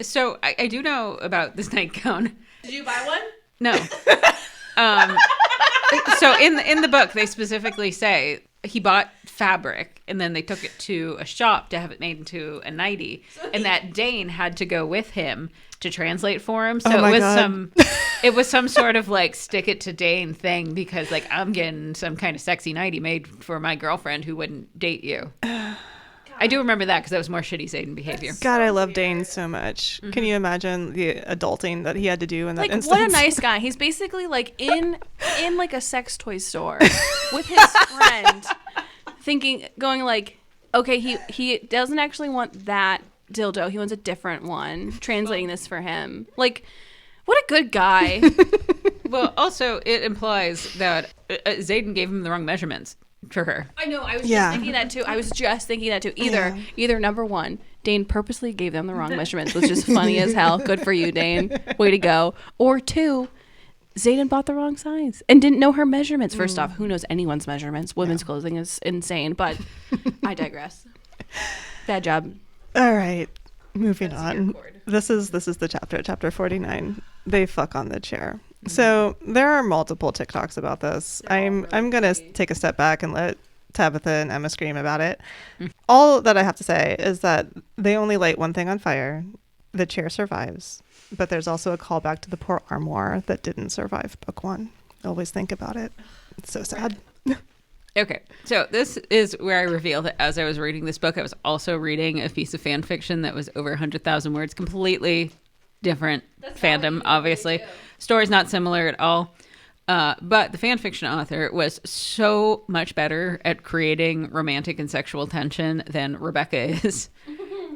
So I do know about this nightgown. "Did you buy one?" No. So in the book, they specifically say he bought fabric and then they took it to a shop to have it made into a nightie, and that Dain had to go with him to translate for him. So it was some sort of like stick it to Dain thing, because like I'm getting some kind of sexy nightie made for my girlfriend who wouldn't date you. I do remember that because that was more shitty Xaden behavior. God, I love Dain so much. Mm-hmm. Can you imagine the adulting that he had to do in that like, instance? What a nice guy. He's basically like in like a sex toy store with his friend, going like, okay, he doesn't actually want that dildo. He wants a different one. Translating this for him. Like, what a good guy. Well, also, it implies that Xaden gave him the wrong measurements for her. I know. I was just thinking that too. Either number one, Dain purposely gave them the wrong measurements, which is funny as hell. Good for you, Dain. Way to go. Or two, Xaden bought the wrong size and didn't know her measurements. First off, who knows anyone's measurements? Women's clothing is insane, but I digress. Bad job. All right, moving on. This is the chapter 49. They fuck on the chair. So there are multiple TikToks about this. I'm gonna take a step back and let Tabitha and Emma scream about it. All that I have to say is that they only light one thing on fire. The chair survives, but there's also a callback to the poor armoire that didn't survive book one. Always think about it. It's so sad. Okay, so this is where I reveal that as I was reading this book, I was also reading a piece of fan fiction that was over 100,000 words, completely different fandom, obviously. Story's not similar at all. But the fan fiction author was so much better at creating romantic and sexual tension than Rebecca is.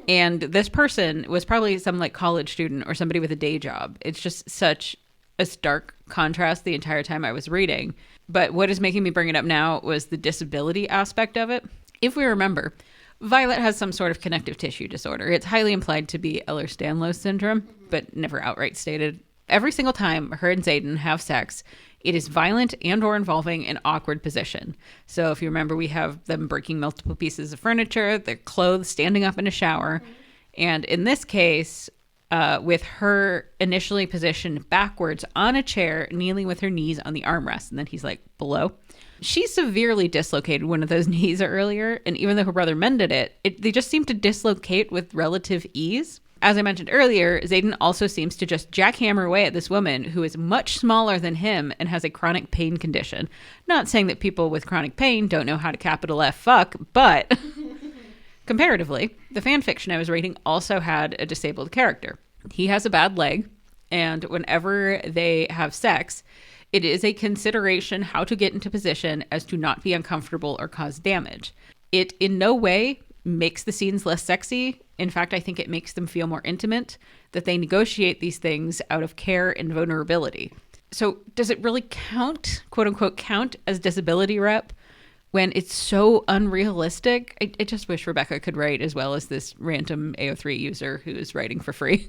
And this person was probably some like college student or somebody with a day job. It's just such a stark contrast the entire time I was reading. But what is making me bring it up now was the disability aspect of it. If we remember, Violet has some sort of connective tissue disorder. It's highly implied to be Ehlers-Danlos syndrome, but never outright stated. Every single time her and Xaden have sex, it is violent and or involving an awkward position. So if you remember, we have them breaking multiple pieces of furniture, their clothes, standing up in a shower. And in this case, with her initially positioned backwards on a chair, kneeling with her knees on the armrest. And then he's like below. She severely dislocated one of those knees earlier. And even though her brother mended it, they just seem to dislocate with relative ease. As I mentioned earlier, Xaden also seems to just jackhammer away at this woman who is much smaller than him and has a chronic pain condition. Not saying that people with chronic pain don't know how to capital F fuck, but comparatively, the fan fiction I was reading also had a disabled character. He has a bad leg, and whenever they have sex, it is a consideration how to get into position as to not be uncomfortable or cause damage. It in no way makes the scenes less sexy. In fact, I think it makes them feel more intimate, that they negotiate these things out of care and vulnerability. So does it really count, quote unquote, count as disability rep when it's so unrealistic? I just wish Rebecca could write as well as this random AO3 user who's writing for free.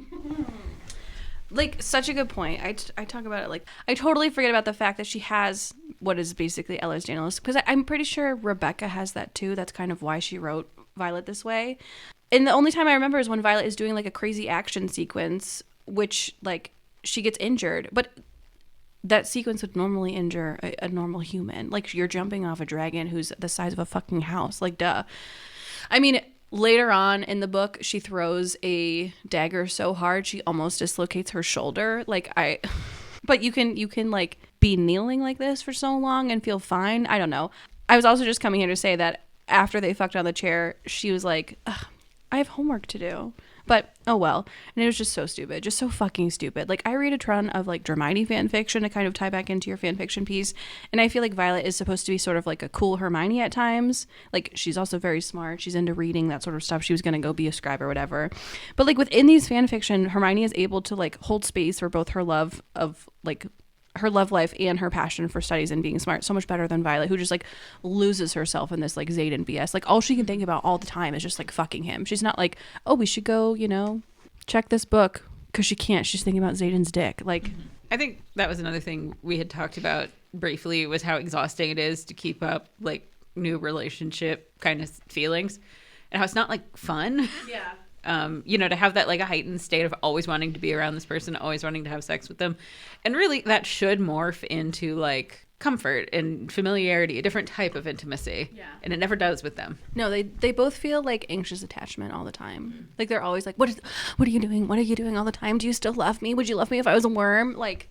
like, such a good point. I talk about it, like, I totally forget about the fact that she has what is basically Ehlers-Danlos, because I'm pretty sure Rebecca has that too. That's kind of why she wrote Violet this way. And the only time I remember is when Violet is doing like a crazy action sequence, which like she gets injured, but that sequence would normally injure a normal human. Like, you're jumping off a dragon who's the size of a fucking house. Like, duh. I mean, later on in the book, she throws a dagger so hard she almost dislocates her shoulder. But you can like be kneeling like this for so long and feel fine. I don't know. I was also just coming here to say that after they fucked on the chair, she was like, I have homework to do. But oh well. And it was just so stupid, just so fucking stupid. Like, I read a ton of like Hermione fan fiction to kind of tie back into your fan fiction piece, and I feel like Violet is supposed to be sort of like a cool Hermione at times. Like, she's also very smart, she's into reading, that sort of stuff. She was gonna go be a scribe or whatever, but like within these fan fiction, Hermione is able to like hold space for both her love of like her love life and her passion for studies and being smart so much better than Violet, who just like loses herself in this like Xaden BS. Like, all she can think about all the time is just like fucking him. She's not like, oh, we should go, check this book, because she can't. She's thinking about Xaden's dick. Like, I think that was another thing we had talked about briefly, was how exhausting it is to keep up like new relationship kind of feelings, and how it's not like fun. yeah. To have that like a heightened state of always wanting to be around this person, always wanting to have sex with them. And really that should morph into like comfort and familiarity, a different type of intimacy. Yeah. And it never does with them. No, they both feel like anxious attachment all the time. Like, they're always like, what are you doing? What are you doing all the time? Do you still love me? Would you love me if I was a worm? Like,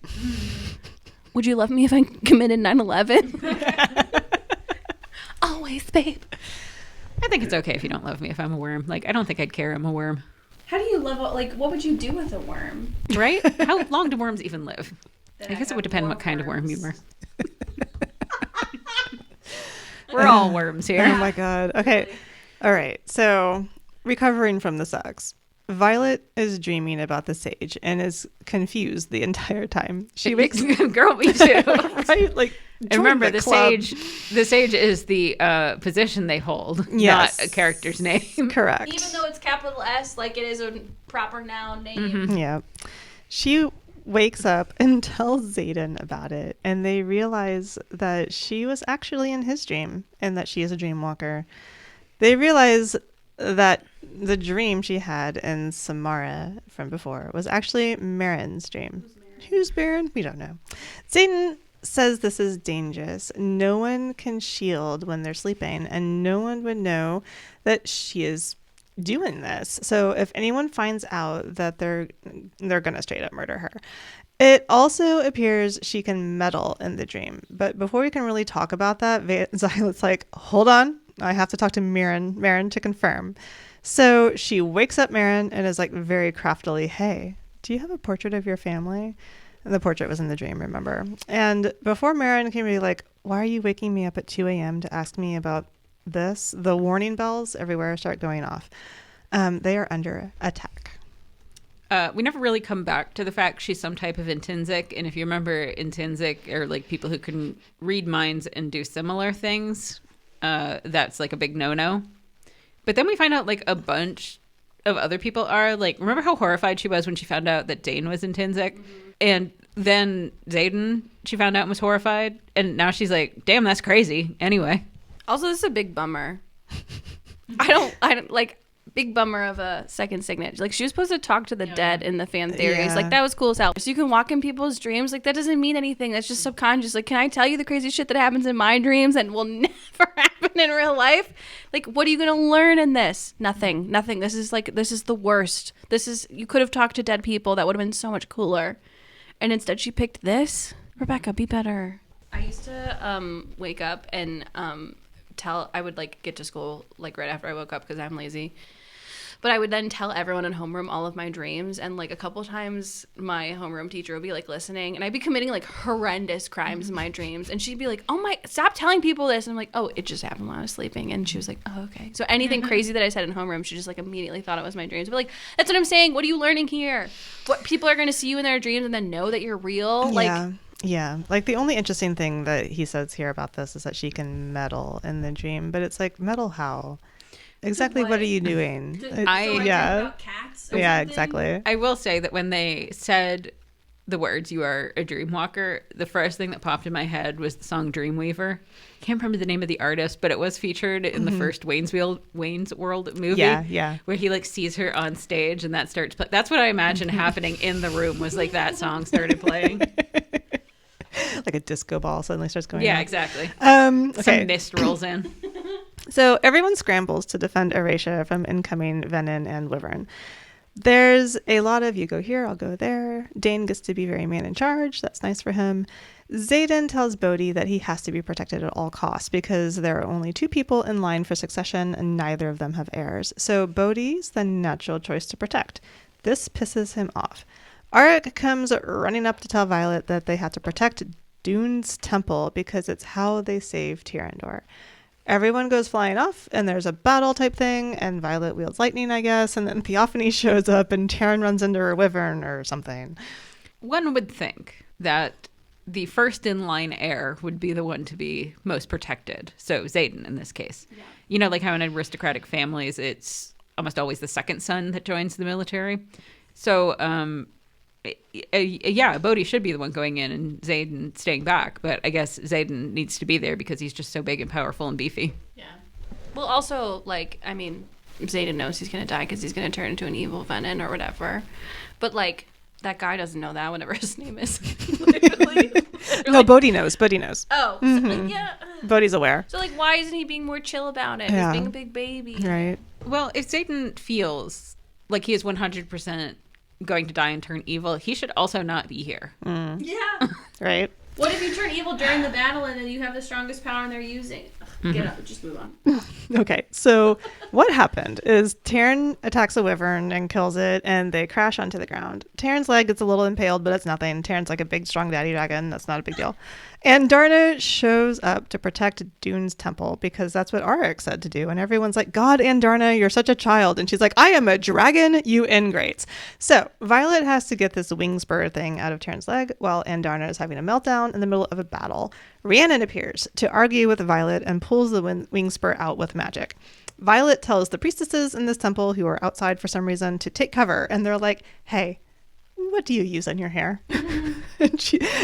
would you love me if I committed 9/11? Always, babe. I think it's okay if you don't love me if I'm a worm. Like, I don't think I'd care I'm a worm. How do you love, like, what would you do with a worm? Right? How long do worms even live? I guess it would depend on what kind of worm you were. We're all worms here. Oh my god. Okay. All right. So, recovering from the sex, Violet is dreaming about the sage and is confused the entire time. She wakes Girl, me too. right? Like, and remember, the club. sage is the position they hold, Yes. not a character's name. Correct. Even though it's capital S, like it is a proper noun name. Mm-hmm. Yeah. She wakes up and tells Xaden about it, and they realize that she was actually in his dream and that she is a dream walker. They realize that the dream she had in Samara from before was actually Marin's dream. Who's Marin? We don't know. Xaden says this is dangerous. No one can shield when they're sleeping, and no one would know that she is doing this. So if anyone finds out that they're gonna straight up murder her. It also appears she can meddle in the dream. But before we can really talk about that, Violet's like, hold on, I have to talk to Marin to confirm. So she wakes up Marin and is like very craftily, hey, do you have a portrait of your family? And the portrait was in the dream, remember? And before Marin can be like, why are you waking me up at 2 a.m. to ask me about this? The warning bells everywhere start going off. They are under attack. We never really come back to the fact she's some type of intrinsic. And if you remember, intrinsic are like people who can read minds and do similar things. That's like a big no-no. But then we find out like a bunch of other people are. Like, remember how horrified she was when she found out that Dain was intrinsic? Mm-hmm. And then Xaden, she found out and was horrified. And now she's like, damn, that's crazy. Anyway. Also, this is a big bummer. I don't like, big bummer of a second signet. Like, she was supposed to talk to the dead in the fan theories. Yeah. Like, that was cool as hell. So you can walk in people's dreams. Like, that doesn't mean anything. That's just subconscious. Like, can I tell you the crazy shit that happens in my dreams and will never happen in real life? Like, what are you going to learn in this? Nothing. This is the worst. You could have talked to dead people. That would have been so much cooler. And instead she picked this. Rebecca, be better. I used to wake up and I would like get to school like right after I woke up because I'm lazy. But I would then tell everyone in homeroom all of my dreams, and like a couple times my homeroom teacher would be like listening, and I'd be committing like horrendous crimes in my dreams, and she'd be like, "Oh my, stop telling people this." And I'm like, "Oh, it just happened when I was sleeping." And she was like, "Oh, okay." So anything crazy that I said in homeroom, she just like immediately thought it was my dreams. But like, that's what I'm saying. What are you learning here? What people are going to see you in their dreams and then know that you're real? Like, yeah. Like, the only interesting thing that he says here about this is that she can meddle in the dream, but it's like, meddle how? exactly what are you doing? About cats. Yeah, exactly. I will say that when they said the words "you are a dreamwalker," the first thing that popped in my head was the song "Dreamweaver." Can't remember the name of the artist, but it was featured in the first Wayne's World movie. Yeah. Where he like sees her on stage and that starts play. That's what I imagine happening in the room, was like that song started playing. Like a disco ball suddenly starts going Yeah, on. exactly. Okay. Some mist rolls in. So everyone scrambles to defend Erasia from incoming Venin and Wyvern. There's a lot of you go here, I'll go there. Dain gets to be very man in charge. That's nice for him. Xaden tells Bodhi that he has to be protected at all costs because there are only 2 people in line for succession and neither of them have heirs. So Bodhi's the natural choice to protect. This pisses him off. Arik comes running up to tell Violet that they have to protect Dune's temple because it's how they save Tyrandor. Everyone goes flying off, and there's a battle type thing, and Violet wields lightning, I guess, and then Theophany shows up, and Taryn runs into her wyvern or something. One would think that the first in line heir would be the one to be most protected. So Xaden in this case. Yeah. You know, like how in aristocratic families, it's almost always the second son that joins the military. So, yeah, Bodhi should be the one going in and Xaden staying back. But I guess Xaden needs to be there because he's just so big and powerful and beefy. Yeah. Well, also, like, I mean, Xaden knows he's going to die because he's going to turn into an evil venin or whatever. But, like, that guy doesn't know that, whatever his name is. Literally. No, Bodhi knows. Bodhi knows. Oh, so, like, yeah. Bodhi's aware. So, like, why isn't he being more chill about it? Yeah. He's being a big baby. Right. Well, if Xaden feels like he is 100% going to die and turn evil, he should also not be here. Yeah. Right. What if you turn evil during the battle and then you have the strongest power and they're using it? Get up. Just move on. Okay, so what happened is Taryn attacks a wyvern and kills it, and they crash onto the ground. Taryn's leg gets a little impaled, but it's nothing. Taryn's like a big, strong daddy dragon. That's not a big deal. And Darna shows up to protect Dune's temple because that's what Arik said to do. And everyone's like, God, Andarna, you're such a child. And she's like, I am a dragon, you ingrates. So Violet has to get this wing spur thing out of Taryn's leg while Andarna is having a meltdown in the middle of a battle. Rhiannon appears to argue with Violet and pulls the wing spur out with magic. Violet tells the priestesses in this temple who are outside for some reason to take cover. And they're like, hey, what do you use on your hair? And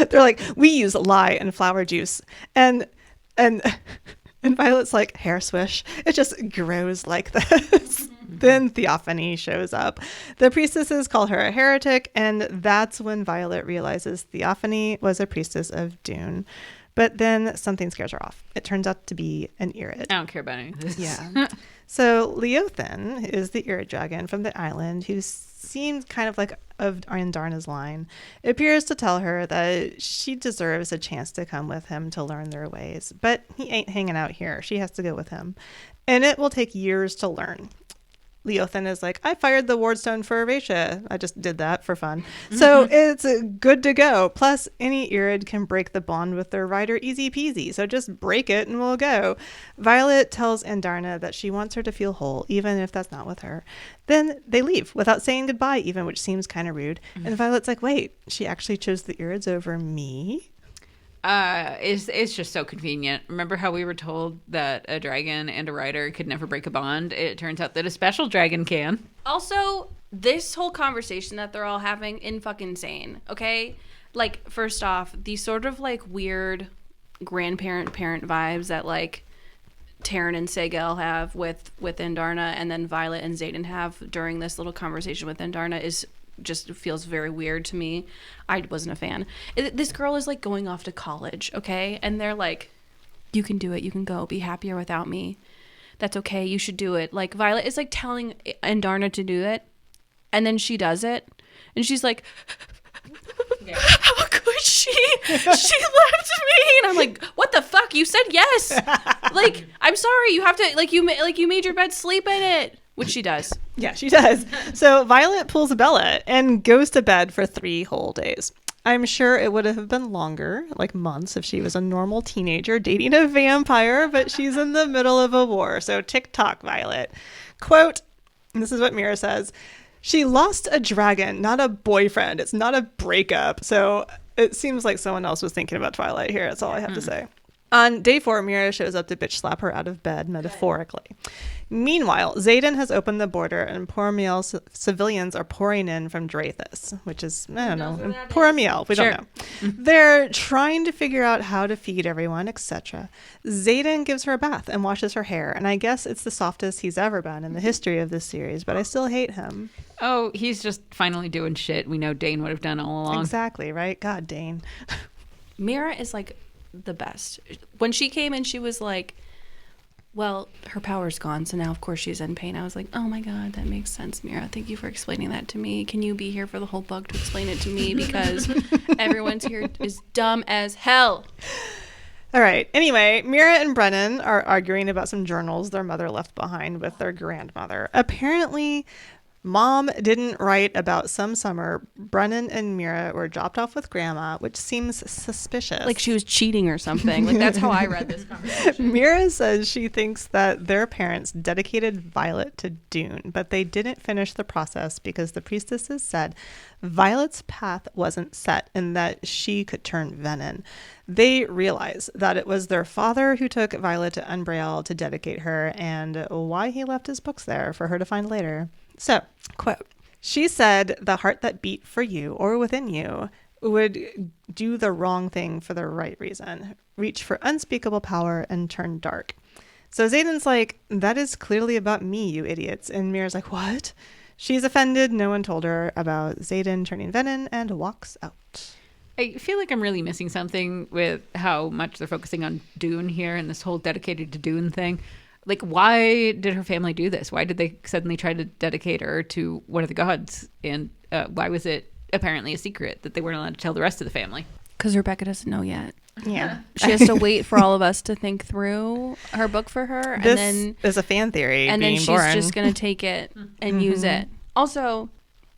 they're like, we use lye and flower juice. And Violet's like, hair swish. It just grows like this. Then Theophany shows up. The priestesses call her a heretic, and that's when Violet realizes Theophany was a priestess of Dune. But then something scares her off. It turns out to be an Irid. I don't care about any of this. Yeah. So Leothin is the Irid dragon from the island who seems kind of like of Andarna's line. It appears to tell her that she deserves a chance to come with him to learn their ways. But he ain't hanging out here. She has to go with him. And it will take years to learn. Leothin is like, I fired the wardstone for Erasia. I just did that for fun. So it's good to go. Plus, any Irid can break the bond with their rider easy peasy. So just break it and we'll go. Violet tells Andarna that she wants her to feel whole, even if that's not with her. Then they leave without saying goodbye even, which seems kind of rude. And Violet's like, wait, she actually chose the Irids over me? It's just so convenient. Remember how we were told that a dragon and a rider could never break a bond? It turns out that a special dragon can. Also, this whole conversation that they're all having in fucking insane, okay? Like, first off, these sort of like weird grandparent-parent vibes that like Taryn and Segel have with Andarna, and then Violet and Xaden have during this little conversation with Andarna is just feels very weird to me. I wasn't a fan. This girl is like going off to college, okay? And they're like, you can do it. You can go. Be happier without me. That's okay. You should do it. Like, Violet is like telling Andarna to do it. And then she does it. And she's like, how could she? She left me. And I'm like, what the fuck? You said yes. Like, I'm sorry. You have to, like you made your bed, sleep in it. Which she does. Yeah, she does. So Violet pulls a Bella and goes to bed for 3 whole days. I'm sure it would have been longer, like months, if she was a normal teenager dating a vampire, but she's in the middle of a war. So tick-tock, Violet. Quote, and this is what Mira says, she lost a dragon, not a boyfriend. It's not a breakup. So it seems like someone else was thinking about Twilight here. That's all I have to say. On day 4, Mira shows up to bitch slap her out of bed, metaphorically. Meanwhile, Xaden has opened the border and poor Miel civilians are pouring in from Drathis, which is, I don't know, poor Miel, we don't know. They're trying to figure out how to feed everyone, etc. Xaden gives her a bath and washes her hair, and I guess it's the softest he's ever been in the history of this series, but I still hate him. Oh, he's just finally doing shit we know Dain would have done all along. Exactly, right? God, Dain. Mira is like the best. When she came in, she was like, well, her power's gone, so now of course she's in pain. I was like, oh my god, that makes sense, Mira. Thank you for explaining that to me. Can you be here for the whole book to explain it to me, because everyone's here is dumb as hell. All right. Anyway, Mira and Brennan are arguing about some journals their mother left behind with their grandmother. Apparently, Mom didn't write about some summer Brennan and Mira were dropped off with Grandma, which seems suspicious. Like she was cheating or something. Like that's how I read this conversation. Mira says she thinks that their parents dedicated Violet to Dune, but they didn't finish the process because the priestesses said Violet's path wasn't set and that she could turn venom. They realize that it was their father who took Violet to Umbrael to dedicate her, and why he left his books there for her to find later. So, quote, she said the heart that beat for you or within you would do the wrong thing for the right reason, reach for unspeakable power and turn dark. So Xaden's like, that is clearly about me, you idiots. And Mira's like, what? She's offended. No one told her about Xaden turning venom and walks out. I feel like I'm really missing something with how much they're focusing on Dune here and this whole dedicated to Dune thing. Like, why did her family do this? Why did they suddenly try to dedicate her to one of the gods? And why was it apparently a secret that they weren't allowed to tell the rest of the family? Because Rebecca doesn't know yet. Yeah. She has to wait for all of us to think through her book for her. This and then is a fan theory. And being then she's born. just going to take it and use it. Also,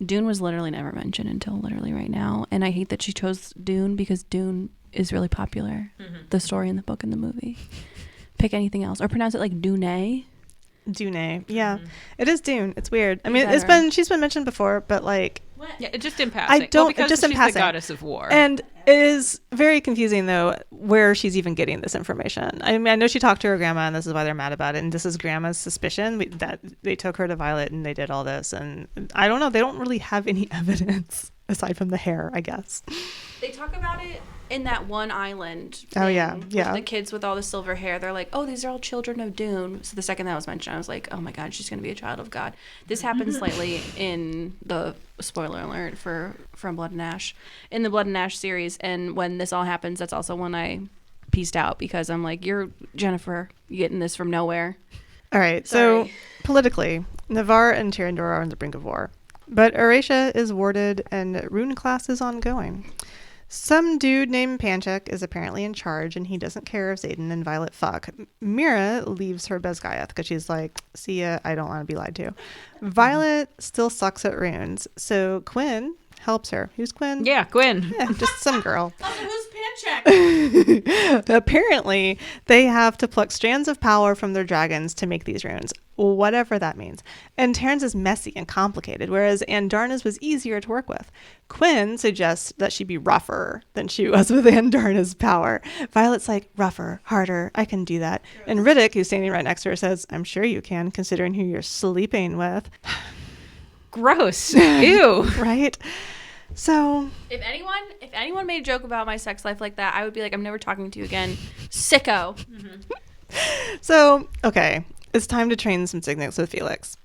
Dune was literally never mentioned until literally right now. And I hate that she chose Dune because Dune is really popular. The story in the book and the movie. Pick anything else. Or pronounce it like Dune. Dune. Yeah. It is Dune. It's weird. I mean, she's been mentioned before, but like... What? Yeah, just in passing. I don't... because just in she's passing. the goddess of war. And it is very confusing, though, where she's even getting this information. I mean, I know she talked to her grandma, and this is why they're mad about it. And this is grandma's suspicion that they took her to Violet and they did all this. And I don't know. They don't really have any evidence aside from the hair, I guess. They talk about it in that one island. Oh, yeah. Yeah. The kids with all the silver hair. They're like, oh, these are all children of Dune. So the second that was mentioned, I was like, oh my God, she's going to be a child of God. This happens slightly in the spoiler alert from Blood and Ash, in the Blood and Ash series. And when this all happens, that's also when I pieced out because I'm like, you're Jennifer, you getting this from nowhere. All right. Sorry. So politically, Navarre and Tyrandor are on the brink of war. But Eurasia is warded and Rune class is ongoing. Some dude named Panchak is apparently in charge, and he doesn't care if Xaden and Violet fuck. Mira leaves her Bezgayath because she's like, see ya, I don't want to be lied to. Violet still sucks at runes, so Quinn helps her. Who's Quinn? Yeah, Gwen. Yeah, just some girl. Who's Panchak? Apparently, they have to pluck strands of power from their dragons to make these runes, whatever that means. And Terran's is messy and complicated, whereas Andarna's was easier to work with. Quinn suggests that she be rougher than she was with Andarna's power. Violet's like, rougher, harder, I can do that. And Riddick, who's standing right next to her, says, I'm sure you can, considering who you're sleeping with. Gross. Ew. Right? So If anyone made a joke about my sex life like that, I would be like, I'm never talking to you again. Sicko. So, okay. It's time to train some signets with Felix.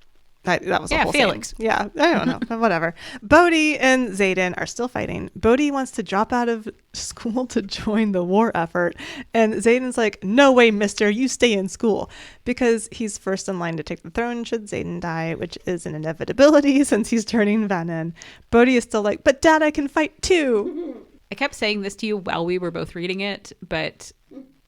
That was a whole Felix. Scene. Yeah, I don't know. Whatever. Bodhi and Xaden are still fighting. Bodhi wants to drop out of school to join the war effort. And Xaden's like, no way, mister. You stay in school. Because he's first in line to take the throne should Xaden die, which is an inevitability since he's turning Vannon. Bodhi is still like, but Dad, I can fight too. I kept saying this to you while we were both reading it, but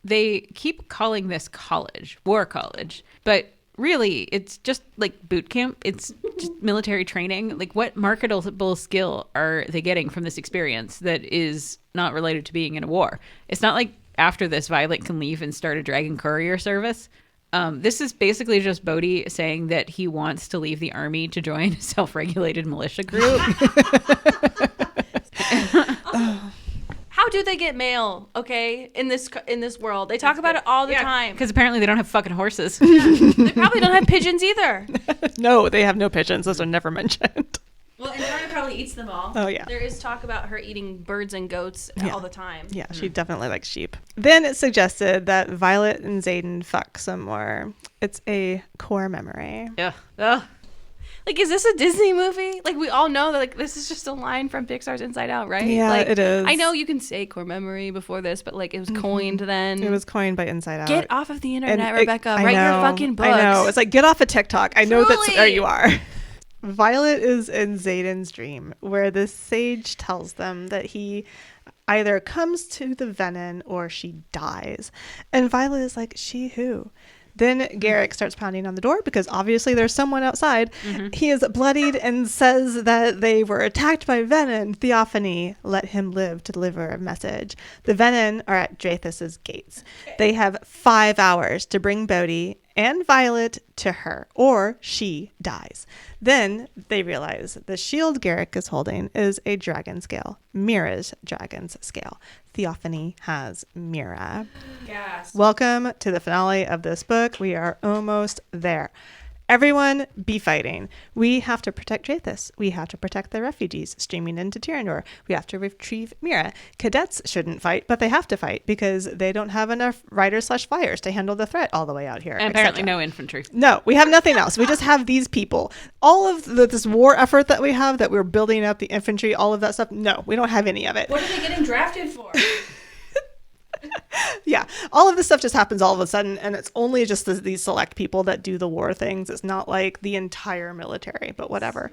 they keep calling this college, war college. But really, it's just like boot camp. It's just military training. Like, what marketable skill are they getting from this experience that is not related to being in a war? It's not like after this, Violet can leave and start a dragon courier service. This is basically just Bodhi saying that he wants to leave the army to join a self-regulated militia group. How do they get mail? Okay, in this world, they talk about it all the time. Because apparently they don't have fucking horses. They probably don't have pigeons either. No, they have no pigeons. Those are never mentioned. Well, and Maura probably eats them all. Oh, yeah. There is talk about her eating birds and goats all the time. Yeah, she definitely likes sheep. Then it's suggested that Violet and Xaden fuck some more. It's a core memory. Yeah. Ugh. Like, is this a Disney movie? Like, we all know that, like, this is just a line from Pixar's Inside Out, right? Yeah, like, it is. I know you can say core memory before this, but, like, it was coined then. It was coined by Inside Out. Get off of the internet, And Rebecca. Write your fucking books. I know. It's like, get off of TikTok. I know that's Truly. where you are. Violet is in Xaden's dream, where the sage tells them that he either comes to the venom or she dies. And Violet is like, she who? Then Garrick starts pounding on the door because obviously there's someone outside. He is bloodied and says that they were attacked by Venom. Theophany let him live to deliver a message. The Venom are at Drathus's gates. They have 5 hours to bring Bodhi and Violet to her, or she dies. Then they realize the shield Garrick is holding is a dragon scale, Mira's dragon's scale. Theophany has Mira. Yes. Welcome to the finale of this book. We are almost there. Everyone be fighting. We have to protect Drathus. We have to protect the refugees streaming into Tyrannor. We have to retrieve Mira. Cadets shouldn't fight, but they have to fight because they don't have enough riders/flyers to handle the threat all the way out here. And apparently no infantry. No, we have nothing else. We just have these people. All of this war effort that we have, that we're building up the infantry, all of that stuff, no, we don't have any of it. What are they getting drafted for? Yeah, all of this stuff just happens all of a sudden, and it's only just these select people that do the war things. It's not like the entire military, but whatever.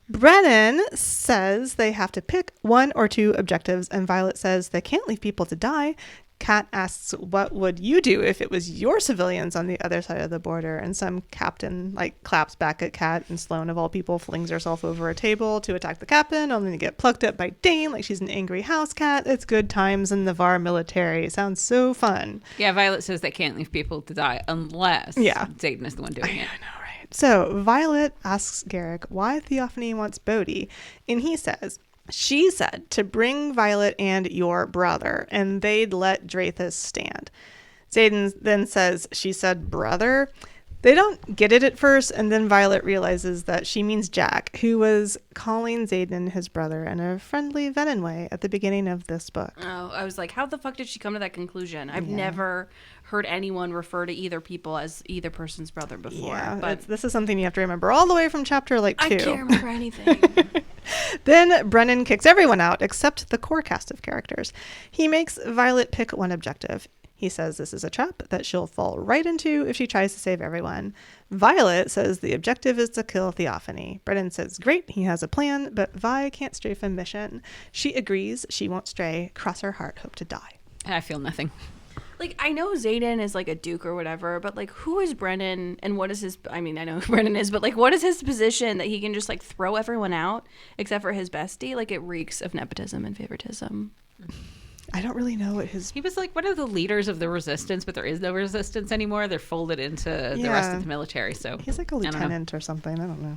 Brennan says they have to pick 1 or 2 objectives, and Violet says they can't leave people to die. Kat asks, what would you do if it was your civilians on the other side of the border? And some captain like claps back at Kat, and Sloane, of all people, flings herself over a table to attack the captain, only to get plucked up by Dain like she's an angry house cat. It's good times in the VAR military. Sounds so fun. Yeah, Violet says they can't leave people to die unless Xaden is the one doing it. I know, right? So Violet asks Garrick why Theophany wants Bodhi, and he says, she said to bring Violet and your brother, and they'd let Drathus stand. Xaden then says, she said brother? They don't get it at first, and then Violet realizes that she means Jack, who was calling Xaden his brother in a friendly venom way at the beginning of this book. Oh, I was like, how the fuck did she come to that conclusion? I've never heard anyone refer to either people as either person's brother before. Yeah, but this is something you have to remember all the way from chapter 2. I can't remember anything. Then Brennan kicks everyone out except the core cast of characters. He makes Violet pick one objective. He says this is a trap that she'll fall right into if she tries to save everyone. Violet says the objective is to kill Theophany. Brennan says great, he has a plan, but Vi can't stray from mission. She agrees she won't stray. Cross her heart, hope to die. I feel nothing. Like, I know Xaden is like a duke or whatever, but like, who is Brennan and what is his, I mean, I know who Brennan is, but like, what is his position that he can just like throw everyone out except for his bestie? Like, it reeks of nepotism and favoritism. I don't really know what his... He was like one of the leaders of the resistance, but there is no resistance anymore. They're folded into the rest of the military. So he's like a lieutenant or something. I don't know.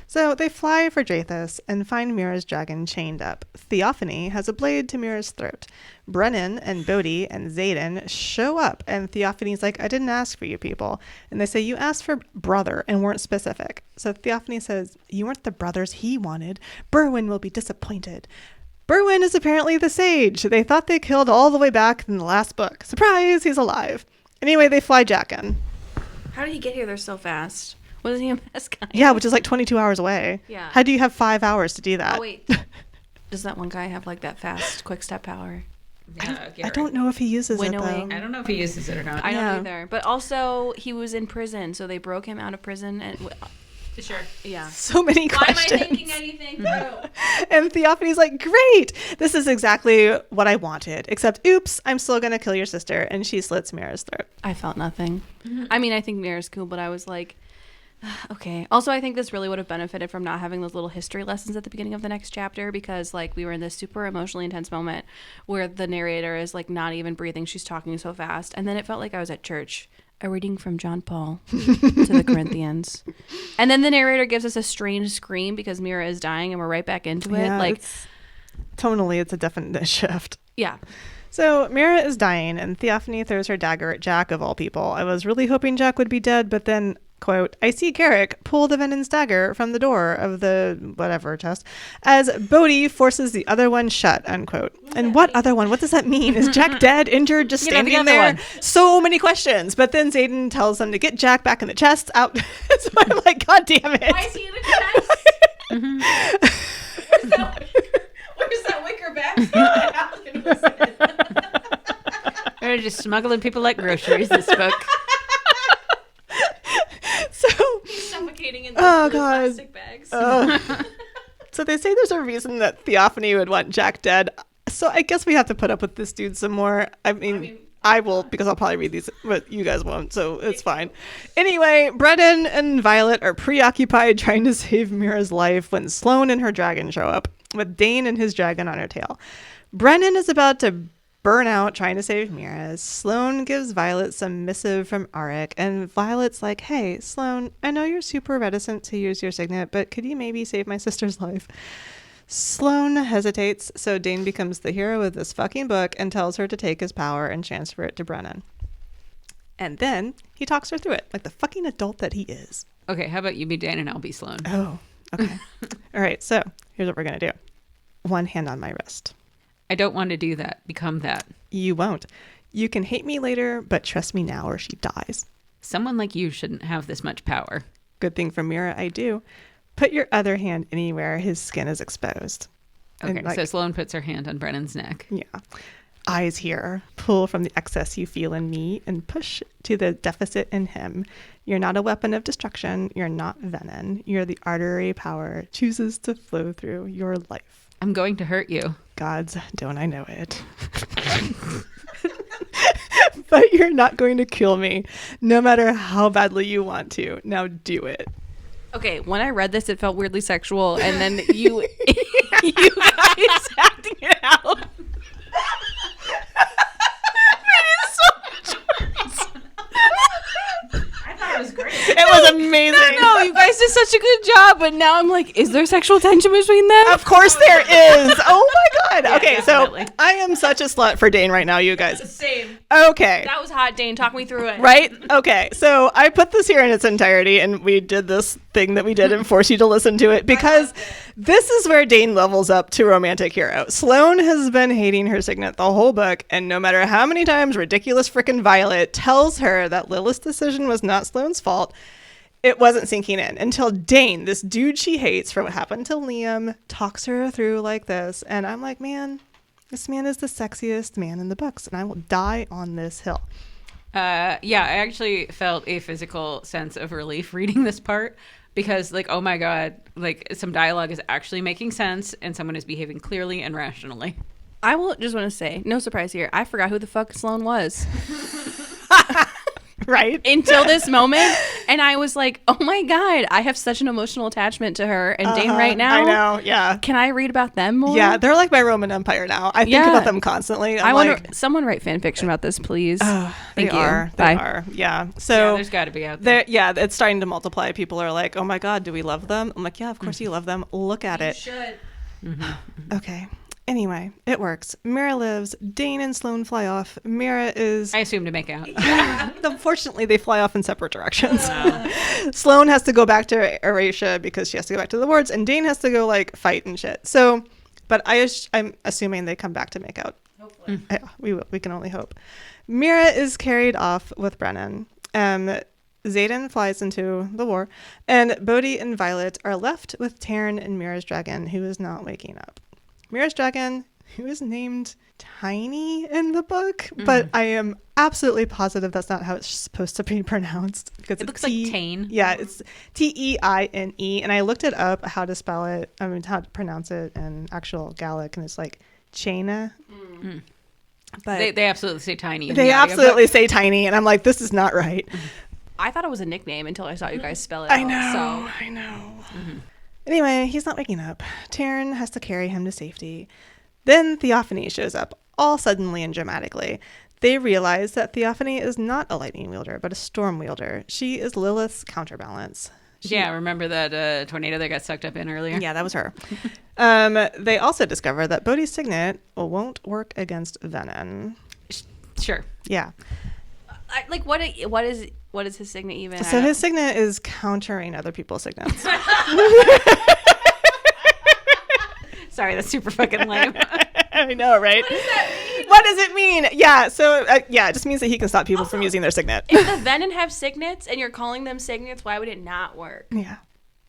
So they fly for Drathus and find Mira's dragon chained up. Theophany has a blade to Mira's throat. Brennan and Bodhi and Xaden show up, and Theophany's like, I didn't ask for you people. And they say, you asked for brother and weren't specific. So Theophany says, you weren't the brothers he wanted. Berwyn will be disappointed. Berwyn is apparently the sage they thought they killed all the way back in the last book. Surprise, he's alive. Anyway, they fly Jack in. How did he get here there so fast? Wasn't he a mess guy? Yeah, which is like 22 hours away. Yeah. How do you have 5 hours to do that? Oh, wait. Does that one guy have like that fast quick step power? Yeah, I don't know if he uses Winnowing. it, though. I don't know if he uses it or not. I Yeah. don't either. But also, he was in prison, so they broke him out of prison. And Sure. yeah. So many Why am I questions. thinking anything through? And Theophany's like, great, this is exactly what I wanted. Except, oops, I'm still going to kill your sister. And she slits Mira's throat. I felt nothing. I mean, I think Mira's cool, but I was like, okay. Also, I think this really would have benefited from not having those little history lessons at the beginning of the next chapter, because like we were in this super emotionally intense moment where the narrator is like not even breathing. She's talking so fast. And then it felt like I was at church. A reading from John Paul to the Corinthians. And then the narrator gives us a strange scream because Mira is dying and we're right back into it. Yeah, Like, tonally, it's a definite shift. Yeah. So Maura is dying, and Theophany throws her dagger at Jack, of all people. I was really hoping Jack would be dead, but then, quote, I see Garrick pull the Venon's dagger from the door of the whatever chest as Bodhi forces the other one shut, unquote. And what other one? What does that mean? Is Jack dead, injured, just standing the there? other one. So many questions. But then Xaden tells them to get Jack back in the chest out. So I'm like, God damn it. Why is he in the chest? Where's that wicker bag? They're just smuggling people like groceries, this book. So, Suffocating in Oh, those blue God. plastic bags. so they say there's a reason that Theophany would want Jack dead. So I guess we have to put up with this dude some more. I mean, I will, because I'll probably read these, but you guys won't, so it's fine. Anyway, Brennan and Violet are preoccupied trying to save Mira's life when Sloane and her dragon show up, with Dain and his dragon on her tail. Brennan is about to burn out trying to save Mira. Sloane gives Violet some missive from Arik, and Violet's like, hey, Sloane, I know you're super reticent to use your signet, but could you maybe save my sister's life? Sloane hesitates, so Dain becomes the hero of this fucking book and tells her to take his power and transfer it to Brennan. And then he talks her through it, like the fucking adult that he is. Okay, how about you be Dan and I'll be Sloane? Oh, okay. All right, so here's what we're going to do. One hand on my wrist. I don't want to do that. Become that. You won't. You can hate me later, but trust me now or she dies. Someone like you shouldn't have this much power. Good thing for Mira, I do. Put your other hand anywhere his skin is exposed. Okay, And, like, so Sloane puts her hand on Brennan's neck. yeah. Eyes here. Pull from the excess you feel in me and push to the deficit in him. You're not a weapon of destruction. You're not venom. You're the artery power chooses to flow through your life. I'm going to hurt you. Gods, don't I know it. But you're not going to kill me, no matter how badly you want to. Now do it. Okay, when I read this, it felt weirdly sexual, and then you you guys acting it out. I thought it was great. It was amazing. No, you guys did such a good job, but now I'm like, is there sexual tension between them? Of course there is. Oh my God. Yeah, Okay, definitely. so I am such a slut for Dain right now, you guys. Same. Okay. That was hot, Dain. Talk me through it. Right? Okay. So I put this here in its entirety, and we did this thing that we did and forced you to listen to it because this is where Dain levels up to romantic hero. Sloane has been hating her signet the whole book, and no matter how many times ridiculous frickin' Violet tells her that Lilith's decision was not Sloane's fault, it wasn't sinking in until Dain, this dude she hates for what happened to Liam, talks her through like this. And I'm like, man, this man is the sexiest man in the books, and I will die on this hill. Yeah, I actually felt a physical sense of relief reading this part because, like, oh my God, like some dialogue is actually making sense and someone is behaving clearly and rationally. I will just want to say, no surprise here, I forgot who the fuck Sloane was. Right? Until this moment, and I was like, oh my God, I have such an emotional attachment to her and Dain right now. I know, yeah. Can I read about them more? Yeah, they're like my Roman Empire now. I think Yeah. about them constantly. I I'm wonder, like, someone write fan fiction about this, please. they Thank you. are. They Bye. are. Yeah. Yeah, So there's got to be out there. yeah, it's starting to multiply. People are like, oh my God, do we love them? I'm like, yeah, of course you love them. Look at it. Should. Okay. Anyway, it works. Mira lives. Dain and Sloane fly off. Mira is... I assume to make out. Unfortunately, they fly off in separate directions. Sloane has to go back to Erasia because she has to go back to the wards, and Dain has to go, like, fight and shit. So, but I'm assuming they come back to make out. Hopefully. Yeah, we can only hope. Mira is carried off with Brennan. Xaden flies into the war, and Bodhi and Violet are left with Taryn and Mira's dragon, who is not waking up. Mira's dragon, who is named Tiny in the book, but I am absolutely positive that's not how it's supposed to be pronounced. Because It looks like Tane. Yeah, it's Teine, and I looked it up how to spell it. I mean, how to pronounce it in actual Gaelic, and it's like Chaina. But They absolutely say tiny. in they the audiobook. absolutely say Tiny, and I'm like, this is not right. I thought it was a nickname until I saw you guys spell it I out, know. so. I know. Anyway, he's not waking up. Taryn has to carry him to safety. Then Theophany shows up, all suddenly and dramatically. They realize that Theophany is not a lightning wielder, but a storm wielder. She is Lilith's counterbalance. Yeah, remember that tornado that got sucked up in earlier? Yeah, that was her. They also discover that Bodhi's signet won't work against venom. Sure. Yeah. Like, what is his signet even? So his signet is countering other people's signets. Sorry, that's super fucking lame. I know, right? What does that mean? What does it mean? Yeah, so it just means that he can stop people from using their signet. If the Venom have signets and you're calling them signets, why would it not work? Yeah.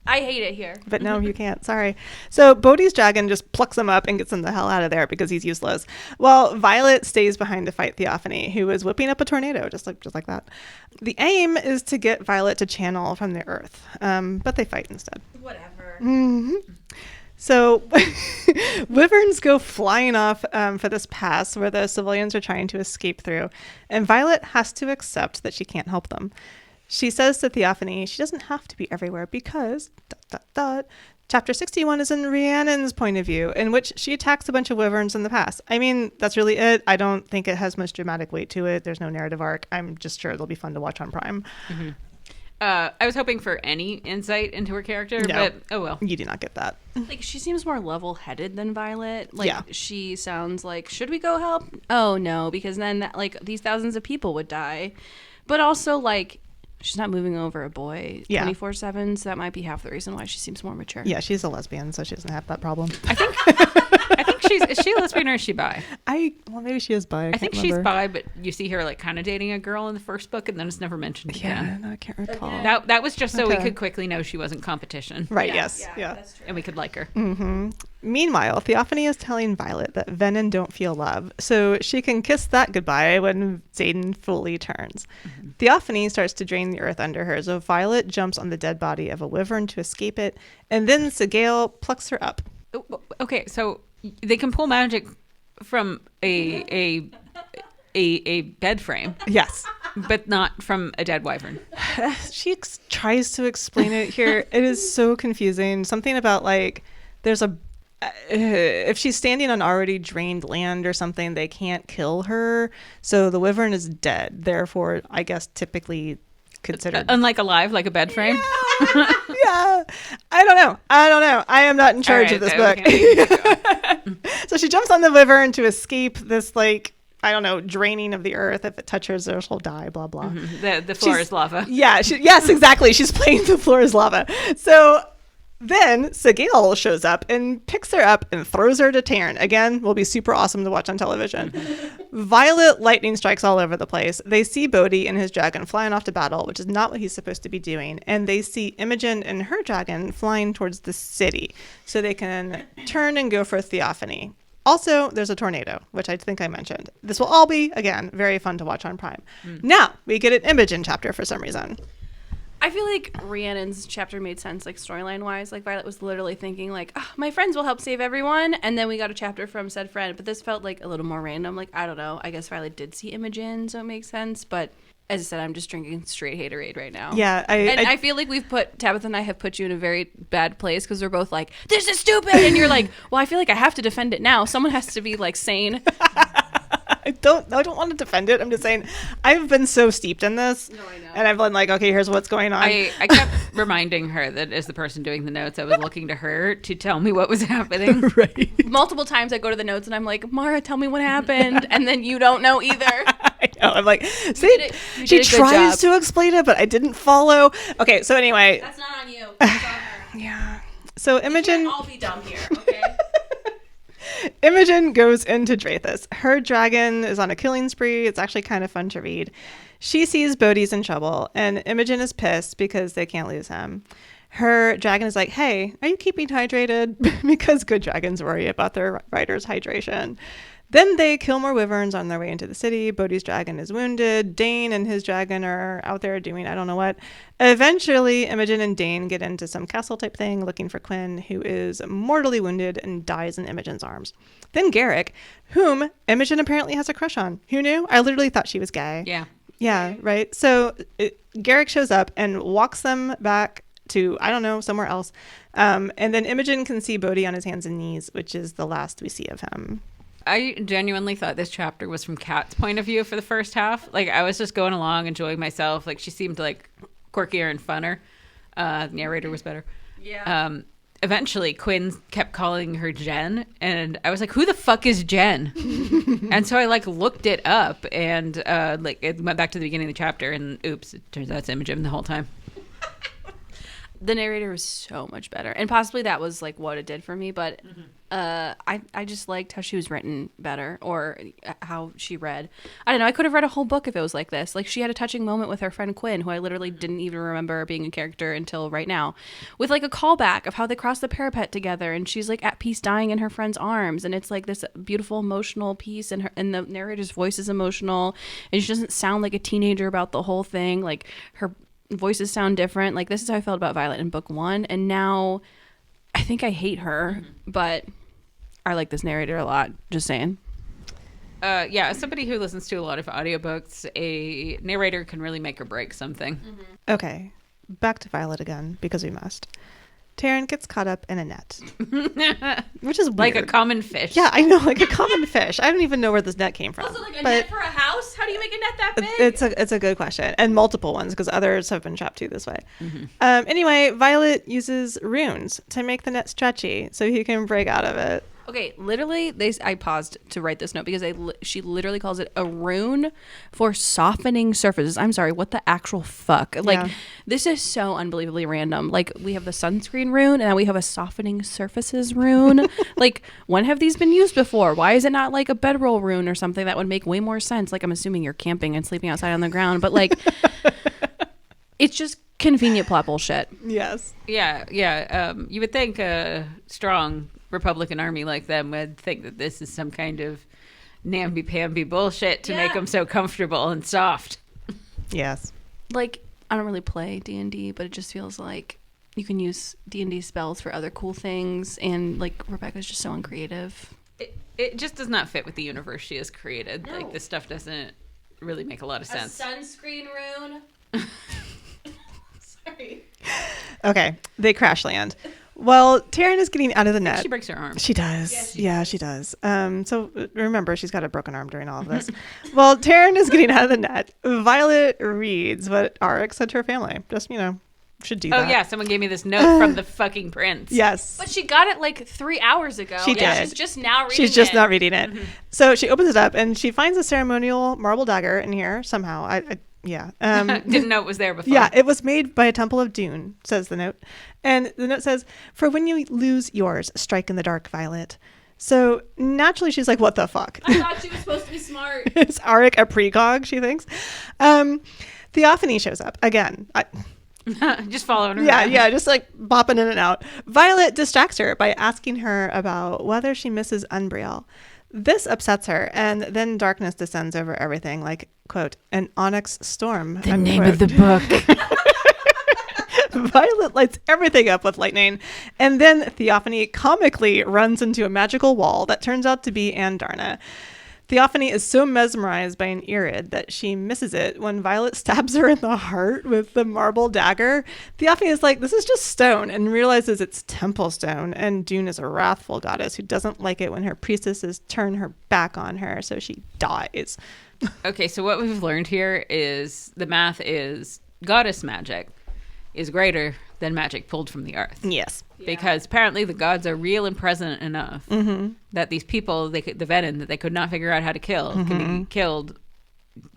I hate it here. But no, you can't. Sorry. So Bodhi's dragon just plucks him up and gets him the hell out of there because he's useless. While Violet stays behind to fight Theophany, who is whipping up a tornado just like that. The aim is to get Violet to channel from the earth, but they fight instead. Whatever. Mm-hmm. So wyverns go flying off for this pass where the civilians are trying to escape through, and Violet has to accept that she can't help them. She says to Theophany she doesn't have to be everywhere because... Chapter 61 is in Rhiannon's point of view, in which she attacks a bunch of wyverns in the past. I mean, that's really it. I don't think it has much dramatic weight to it. There's no narrative arc. I'm just sure it'll be fun to watch on Prime. Mm-hmm. I was hoping for any insight into her character, but oh well. You do not get that. Like, she seems more level-headed than Violet. Like, Yeah. she sounds like, should we go help? Oh, no, because then, like, these thousands of people would die. But also, like, she's not moving over a boy 24/7, so that might be half the reason why she seems more mature. Yeah, she's a lesbian, so she doesn't have that problem. I think is she a lesbian or is she bi? Well, maybe she is bi. I think she's bi, but you see her like kind of dating a girl in the first book, and then it's never mentioned again. Yeah, no, I can't recall. That was just so we could quickly know she wasn't competition, Right? Yeah, Yes. Yeah. That's true. and we could like her. Mm-hmm. Meanwhile, Theophany is telling Violet that Venom don't feel love, so she can kiss that goodbye when Xaden fully turns. Mm-hmm. Theophany starts to drain the earth under her, so Violet jumps on the dead body of a wyvern to escape it, and then Sigale plucks her up. Okay, so they can pull magic from a bed frame, Yes. but not from a dead wyvern. She tries to explain it here. It is so confusing. Something about like there's a if she's standing on already drained land or something, they can't kill her. So the wyvern is dead. Therefore, I guess typically considered Unlike alive, like a bed frame. Yeah. I don't know. I am not in charge of this book. So she jumps on the wyvern to escape this like I don't know, draining of the earth. If it touches her, she'll die, blah, blah. Mm-hmm. The floor is lava. Yeah. Yes, exactly. She's playing the floor is lava. So then Sigale shows up and picks her up and throws her to Tarn. Again, will be super awesome to watch on television. Violet lightning strikes all over the place. They see Bodhi and his dragon flying off to battle, which is not what he's supposed to be doing. And they see Imogen and her dragon flying towards the city so they can turn and go for Theophany. Also, there's a tornado, which I think I mentioned. This will all be, again, very fun to watch on Prime. Now, we get an Imogen chapter for some reason. I feel like Rhiannon's chapter made sense, like storyline-wise. Like, Violet was literally thinking, like, oh, my friends will help save everyone. And then we got a chapter from said friend. But this felt like a little more random. Like, I don't know. I guess Violet did see Imogen, so it makes sense. But as I said, I'm just drinking straight haterade right now. Yeah. I feel like Tabitha and I have put you in a very bad place because we're both like, this is stupid. And you're like, well, I feel like I have to defend it now. Someone has to be, like, sane. I don't want to defend it. I'm just saying I've been so steeped in this. No, I know. And I've been like, okay, here's what's going on. I kept reminding her that as the person doing the notes, I was looking to her to tell me what was happening. Right. Multiple times I go to the notes and I'm like, Maura, tell me what happened. And then you don't know either. I know. I'm like, see, You did she a good tries job. to explain it, but I didn't follow. Okay, so anyway. That's not on you. That's on her. Yeah. So Imogen. I'll be dumb here, okay? Imogen goes into Drathus. Her dragon is on a killing spree. It's actually kind of fun to read. She sees Bodhi's in trouble, and Imogen is pissed because they can't lose him. Her dragon is like, hey, are you keeping hydrated? Because good dragons worry about their riders' hydration. Then they kill more wyverns on their way into the city. Bodhi's dragon is wounded. Dain and his dragon are out there doing I don't know what. Eventually, Imogen and Dain get into some castle type thing looking for Quinn, who is mortally wounded and dies in Imogen's arms. Then Garrick, whom Imogen apparently has a crush on. Who knew? I literally thought she was gay. Yeah. Yeah, right? So Garrick shows up and walks them back to, I don't know, somewhere else. And then Imogen can see Bodhi on his hands and knees, which is the last we see of him. I genuinely thought this chapter was from Kat's point of view for the first half. Like, I was just going along, enjoying myself. Like, she seemed like quirkier and funner. Narrator was better. Yeah. Eventually, Quinn kept calling her Jen, and I was like, "Who the fuck is Jen?" And so I looked it up, and it went back to the beginning of the chapter, and oops, it turns out it's Imogen the whole time. The narrator was so much better, and possibly that was what it did for me. But I just liked how she was written better, or how she read. I don't know. I could have read a whole book if it was like this. She had a touching moment with her friend Quinn, who I literally didn't even remember being a character until right now, with a callback of how they crossed the parapet together, and she's at peace, dying in her friend's arms, and it's this beautiful emotional piece, and the narrator's voice is emotional, and she doesn't sound like a teenager about the whole thing. Her voices sound different. This is how I felt about Violet in book 1, and now I think I hate her, but I like this narrator a lot. Just saying. Yeah, as somebody who listens to a lot of audiobooks, a narrator can really make or break something. Okay, back to Violet again, because we must. Taryn gets caught up in a net, which is weird. Like a common fish. Yeah, I know, like a common fish. I don't even know where this net came from. Also, net for a house? How do you make a net that big? It's a good question, and multiple ones, because others have been trapped too this way. Anyway, Violet uses runes to make the net stretchy so he can break out of it. Okay, literally, I paused to write this note because she literally calls it a rune for softening surfaces. I'm sorry, what the actual fuck? This is so unbelievably random. We have the sunscreen rune, and now we have a softening surfaces rune. When have these been used before? Why is it not a bedroll rune or something that would make way more sense? I'm assuming you're camping and sleeping outside on the ground, but it's just convenient plot bullshit. Yes. Yeah. You would think a strong Republican army like them would think that this is some kind of namby-pamby bullshit to make them so comfortable and soft. Yes. I don't really play D&D, but it just feels like you can use D&D spells for other cool things, and Rebecca's just so uncreative. It just does not fit with the universe she has created. No. This stuff doesn't really make a lot of sense. A sunscreen rune? Sorry. Okay, they crash land. Well, Taryn is getting out of the net. She breaks her arm. She does. Yes, she does. So remember, she's got a broken arm during all of this. Well, Taryn is getting out of the net. Violet reads what Arik said to her family. Just, should do that. Oh, yeah. Someone gave me this note from the fucking prince. Yes. But she got it 3 hours ago. She did. She's just now reading it. She's just not reading it. So she opens it up and she finds a ceremonial marble dagger in here somehow. Yeah. Didn't know it was there before. Yeah, it was made by a temple of Dune, says the note. And the note says, "For when you lose yours, strike in the dark, Violet." So naturally she's like, what the fuck? I thought she was supposed to be smart. Is Arik a precog, she thinks? Theophany shows up again. Just following her. Yeah, just bopping in and out. Violet distracts her by asking her about whether she misses Unbriel. This upsets her, and then darkness descends over everything, quote, an Onyx Storm. The name of the book. Violet lights everything up with lightning, and then Theophany comically runs into a magical wall that turns out to be Andarna. Theophany is so mesmerized by an Irid that she misses it when Violet stabs her in the heart with the marble dagger. Theophany is like, this is just stone, and realizes it's temple stone, and Dune is a wrathful goddess who doesn't like it when her priestesses turn her back on her, so she dies. Okay, so what we've learned here is the math is goddess magic is greater than magic pulled from the earth. Yes. Because apparently the gods are real and present enough that these people, the Venin, that they could not figure out how to kill, can be killed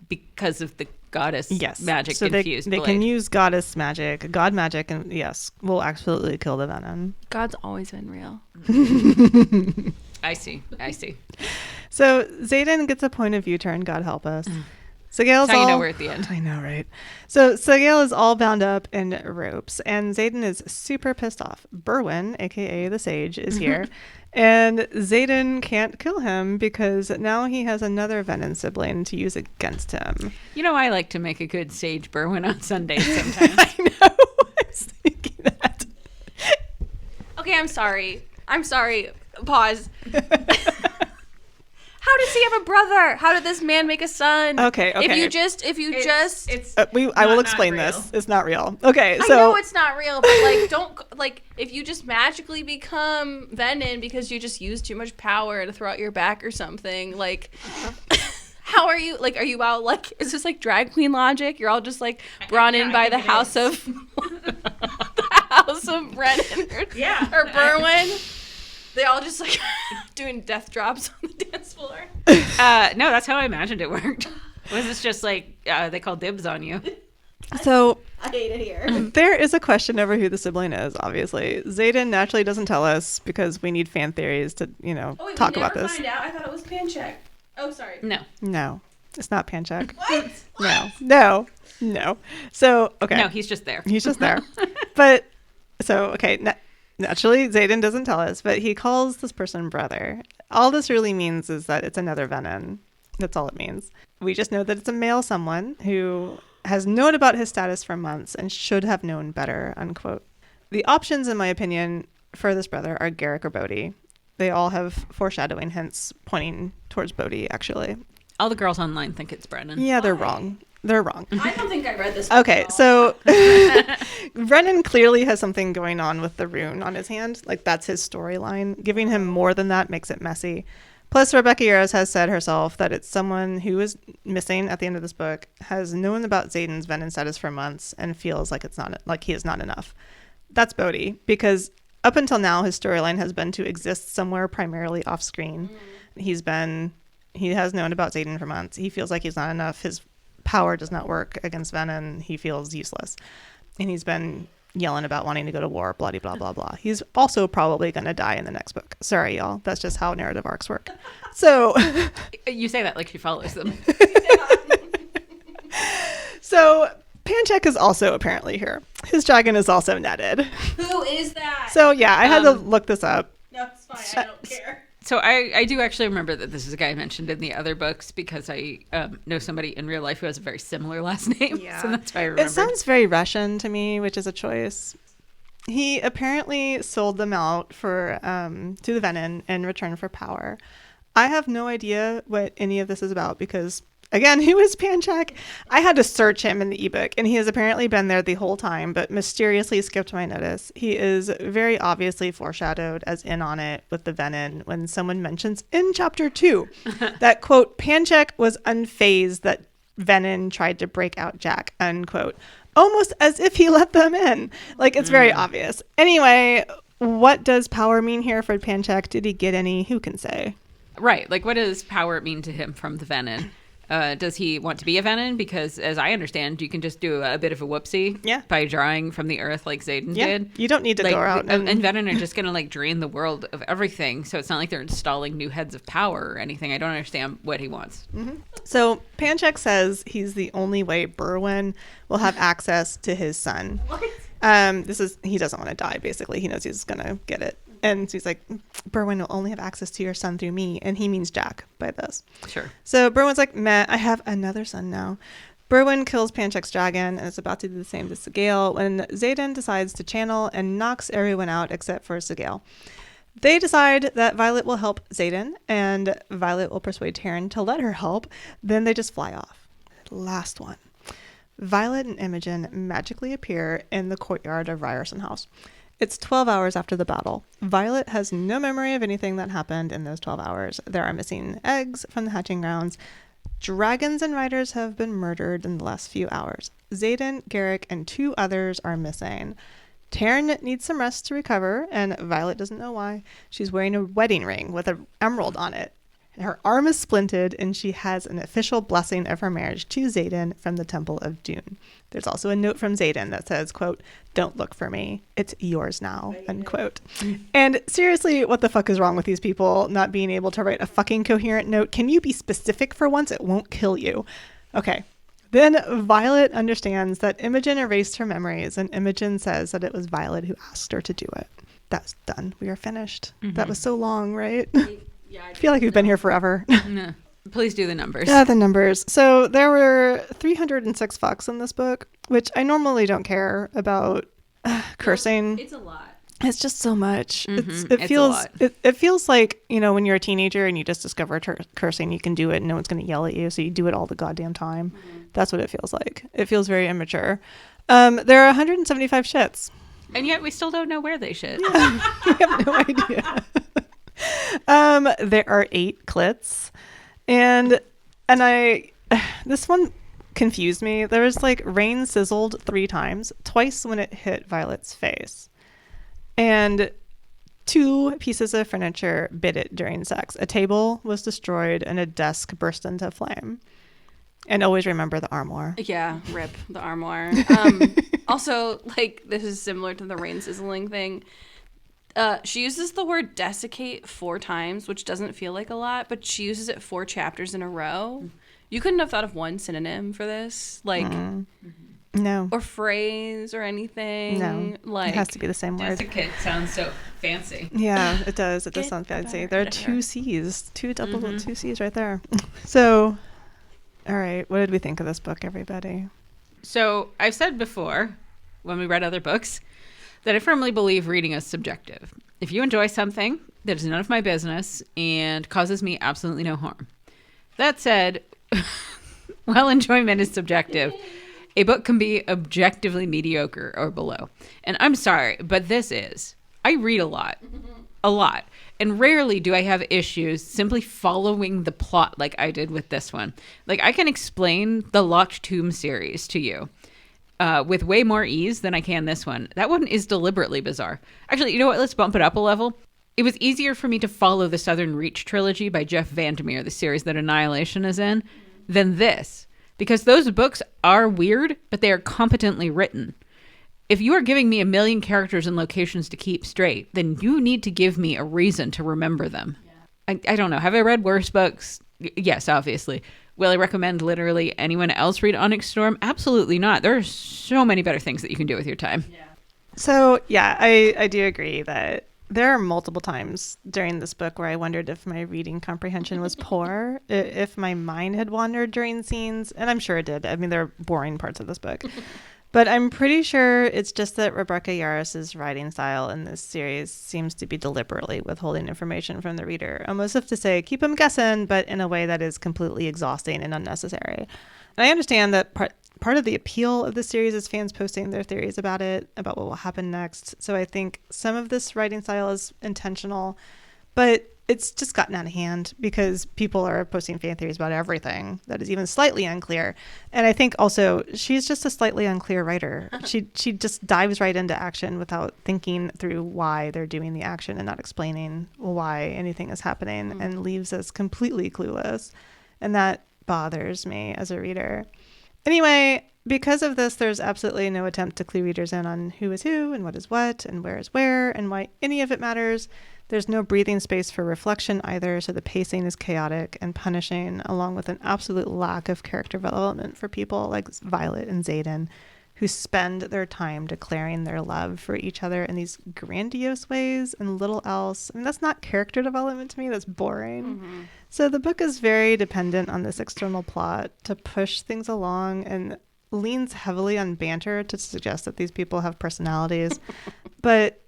because of the goddess magic so infused they blade. can use goddess magic, god magic, and yes, will absolutely kill the venom. God's always been real. I see. So Xaden gets a point of view turn, God help us. Sigale's That's how you know we're at the end. I know, right? So Sigale is all bound up in ropes, and Xaden is super pissed off. Berwyn, aka the Sage, is here, and Xaden can't kill him because now he has another Venom sibling to use against him. I like to make a good Sage Berwyn on Sundays sometimes. I know. I was thinking that. Okay, I'm sorry. Pause. How does he have a brother? How did this man make a son? Okay. I will explain this. It's not real. Okay, so I know it's not real, but don't if you just magically become Venom because you just use too much power to throw out your back or something, how are you? Are you out is this drag queen logic? You're all just brought in by the house of of Brennan or Berwyn. They all just like doing death drops on the dance floor. No, that's how I imagined it worked. Was this just like they called dibs on you? So I hate it here. there is a question over who the sibling is, obviously. Xaden naturally doesn't tell us because we need fan theories to, talk about this. Find out. I thought it was Pancheck. Oh, sorry. No, it's not Pancheck. What? No. So, okay. No, he's just there. He's just there. But, so, okay, naturally, Xaden doesn't tell us, but he calls this person brother. All this really means is that it's another Venom. That's all it means. We just know that it's a male someone who has known about his status for months and should have known better, unquote. The options, in my opinion, for this brother are Garrick or Bodhi. They all have foreshadowing hints pointing towards Bodhi, actually. All the girls online think it's Brennan. Yeah, they're wrong. They're wrong. I don't think I read this. Okay, so Brennan clearly has something going on with the rune on his hand. Like, that's his storyline. Giving him more than that makes it messy. Plus, Rebecca Yarros has said herself that it's someone who is missing at the end of this book, has known about Xaden's Venom status for months, and feels like he is not enough. That's Bodhi, because up until now, his storyline has been to exist somewhere primarily off screen. He has known about Xaden for months. He feels like he's not enough. His power does not work against Venom. He feels useless. And he's been yelling about wanting to go to war, blah, blah, blah, blah. He's also probably going to die in the next book. Sorry, y'all. That's just how narrative arcs work. So You say that like she follows them. So Pancheck is also apparently here. His dragon is also netted. Who is that? So yeah, I had to look this up. No, it's fine. I don't care. So I do actually remember that this is a guy mentioned in the other books because I know somebody in real life who has a very similar last name. Yeah. So that's why I remember. It sounds very Russian to me, which is a choice. He apparently sold them out for to the Venom in return for power. I have no idea what any of this is about because, again, who is Pancheck? I had to search him in the ebook, and he has apparently been there the whole time, but mysteriously skipped my notice. He is very obviously foreshadowed as in on it with the Venom when someone mentions in chapter 2 that, quote, Pancheck was unfazed that Venom tried to break out Jack, unquote. Almost as if he let them in. Like, it's very obvious. Anyway, what does power mean here for Pancheck? Did he get any? Who can say? Right. Like, what does power mean to him from the Venom? Does he want to be a Venom? Because, as I understand, you can just do a bit of a whoopsie by drawing from the earth like Xaden did. You don't need to go out. And Venom are just going to, like, drain the world of everything. So it's not like they're installing new heads of power or anything. I don't understand what he wants. Mm-hmm. So Pancheck says he's the only way Berwyn will have access to his son. What? He doesn't want to die, basically. He knows he's going to get it. And he's like, Berwyn will only have access to your son through me. And he means Jack by this. Sure. So Berwyn's like, meh, I have another son now. Berwyn kills Pancheck's dragon and is about to do the same to Sigale when Xaden decides to channel and knocks everyone out except for Sigale. They decide that Violet will help Xaden and Violet will persuade Taryn to let her help. Then they just fly off. Last one. Violet and Imogen magically appear in the courtyard of Ryerson House. It's 12 hours after the battle. Violet has no memory of anything that happened in those 12 hours. There are missing eggs from the hatching grounds. Dragons and riders have been murdered in the last few hours. Xaden, Garrick, and 2 others are missing. Taryn needs some rest to recover, and Violet doesn't know why. She's wearing a wedding ring with an emerald on it. Her arm is splinted, and she has an official blessing of her marriage to Xaden from the Temple of Dune. There's also a note from Xaden that says, quote, don't look for me. It's yours now, unquote. And seriously, what the fuck is wrong with these people not being able to write a fucking coherent note? Can you be specific for once? It won't kill you. Okay. Then Violet understands that Imogen erased her memories, and Imogen says that it was Violet who asked her to do it. That's done. We are finished. Mm-hmm. That was so long, right? Yeah, I feel like we've been here forever. No. Please do the numbers. Yeah, the numbers. So there were 306 fucks in this book, which I normally don't care about cursing. It's a lot. It's just so much. Mm-hmm. It feels like, when you're a teenager and you just discover cursing, you can do it and no one's going to yell at you. So you do it all the goddamn time. Mm-hmm. That's what it feels like. It feels very immature. There are 175 shits. And yet we still don't know where they shit. Yeah, we have no idea. There are 8 clits. And this one confused me. There was like rain sizzled 3 times, twice when it hit Violet's face. And 2 pieces of furniture bit it during sex. A table was destroyed and a desk burst into flame. And always remember the armoire. Yeah, rip the armoire. Also, like, this is similar to the rain sizzling thing. She uses the word desiccate 4 times, which doesn't feel like a lot, but she uses it 4 chapters in a row. You couldn't have thought of one synonym for this? Like, no. or phrase or anything? No. Like, it has to be the same word. Desiccate sounds so fancy. Yeah, it does. It does Get sound fancy. better There are at 2 her. C's. 2 C's right there. So, all right. What did we think of this book, everybody? So I've said before, when we read other books, that I firmly believe reading is subjective. If you enjoy something that is none of my business and causes me absolutely no harm. That said, while enjoyment is subjective, a book can be objectively mediocre or below. And I'm sorry, but this is. I read a lot. And rarely do I have issues simply following the plot like I did with this one. Like, I can explain the Locked Tomb series to you with way more ease than I can this one. That one is deliberately bizarre. Actually, you know what? Let's bump it up a level. It was easier for me to follow the Southern Reach trilogy by Jeff Vandermeer, the series that Annihilation is in, than this. Because those books are weird, but they are competently written. If you are giving me a million characters and locations to keep straight, then you need to give me a reason to remember them. Yeah. I don't know. Have I read worse books? Yes, obviously. Will I recommend literally anyone else read Onyx Storm? Absolutely not. There are so many better things that you can do with your time. Yeah. So, yeah, I do agree that there are multiple times during this book where I wondered if my reading comprehension was poor, if my mind had wandered during scenes, and I'm sure it did. I mean, there are boring parts of this book. But I'm pretty sure it's just that Rebecca Yarros's writing style in this series seems to be deliberately withholding information from the reader, almost as if to say, keep them guessing, but in a way that is completely exhausting and unnecessary. And I understand that part of the appeal of the series is fans posting their theories about it, about what will happen next. So I think some of this writing style is intentional, but it's just gotten out of hand because people are posting fan theories about everything that is even slightly unclear. And I think also she's just a slightly unclear writer. She just dives right into action without thinking through why they're doing the action and not explaining why anything is happening and leaves us completely clueless. And that bothers me as a reader. Anyway, because of this, there's absolutely no attempt to clue readers in on who is who and what is what and where is where and why any of it matters. There's no breathing space for reflection either, so the pacing is chaotic and punishing, along with an absolute lack of character development for people like Violet and Xaden, who spend their time declaring their love for each other in these grandiose ways and little else. I mean, that's not character development to me. That's boring. Mm-hmm. So the book is very dependent on this external plot to push things along and leans heavily on banter to suggest that these people have personalities. But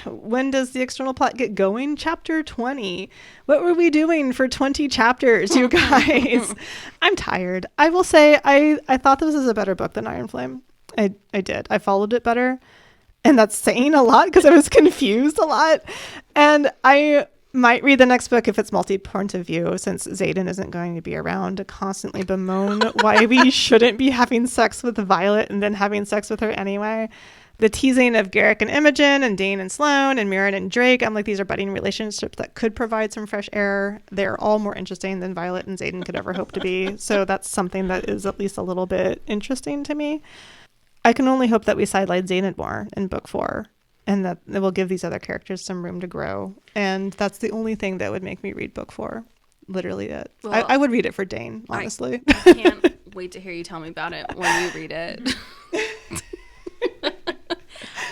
when does the external plot get going? Chapter 20. What were we doing for 20 chapters, you guys? I'm tired. I will say I thought this was a better book than Iron Flame. I did. I followed it better. And that's saying a lot because I was confused a lot. And I might read the next book if it's multi-point of view, since Xaden isn't going to be around to constantly bemoan why we shouldn't be having sex with Violet and then having sex with her anyway. The teasing of Garrick and Imogen and Dain and Sloane and Mirren and Drake, I'm like, these are budding relationships that could provide some fresh air. They're all more interesting than Violet and Xaden could ever hope to be. So that's something that is at least a little bit interesting to me. I can only hope that we sidelight Xaden more in book 4 and that it will give these other characters some room to grow. And that's the only thing that would make me read book 4. Literally it. Well, I would read it for Dain, honestly. I can't wait to hear you tell me about it when you read it.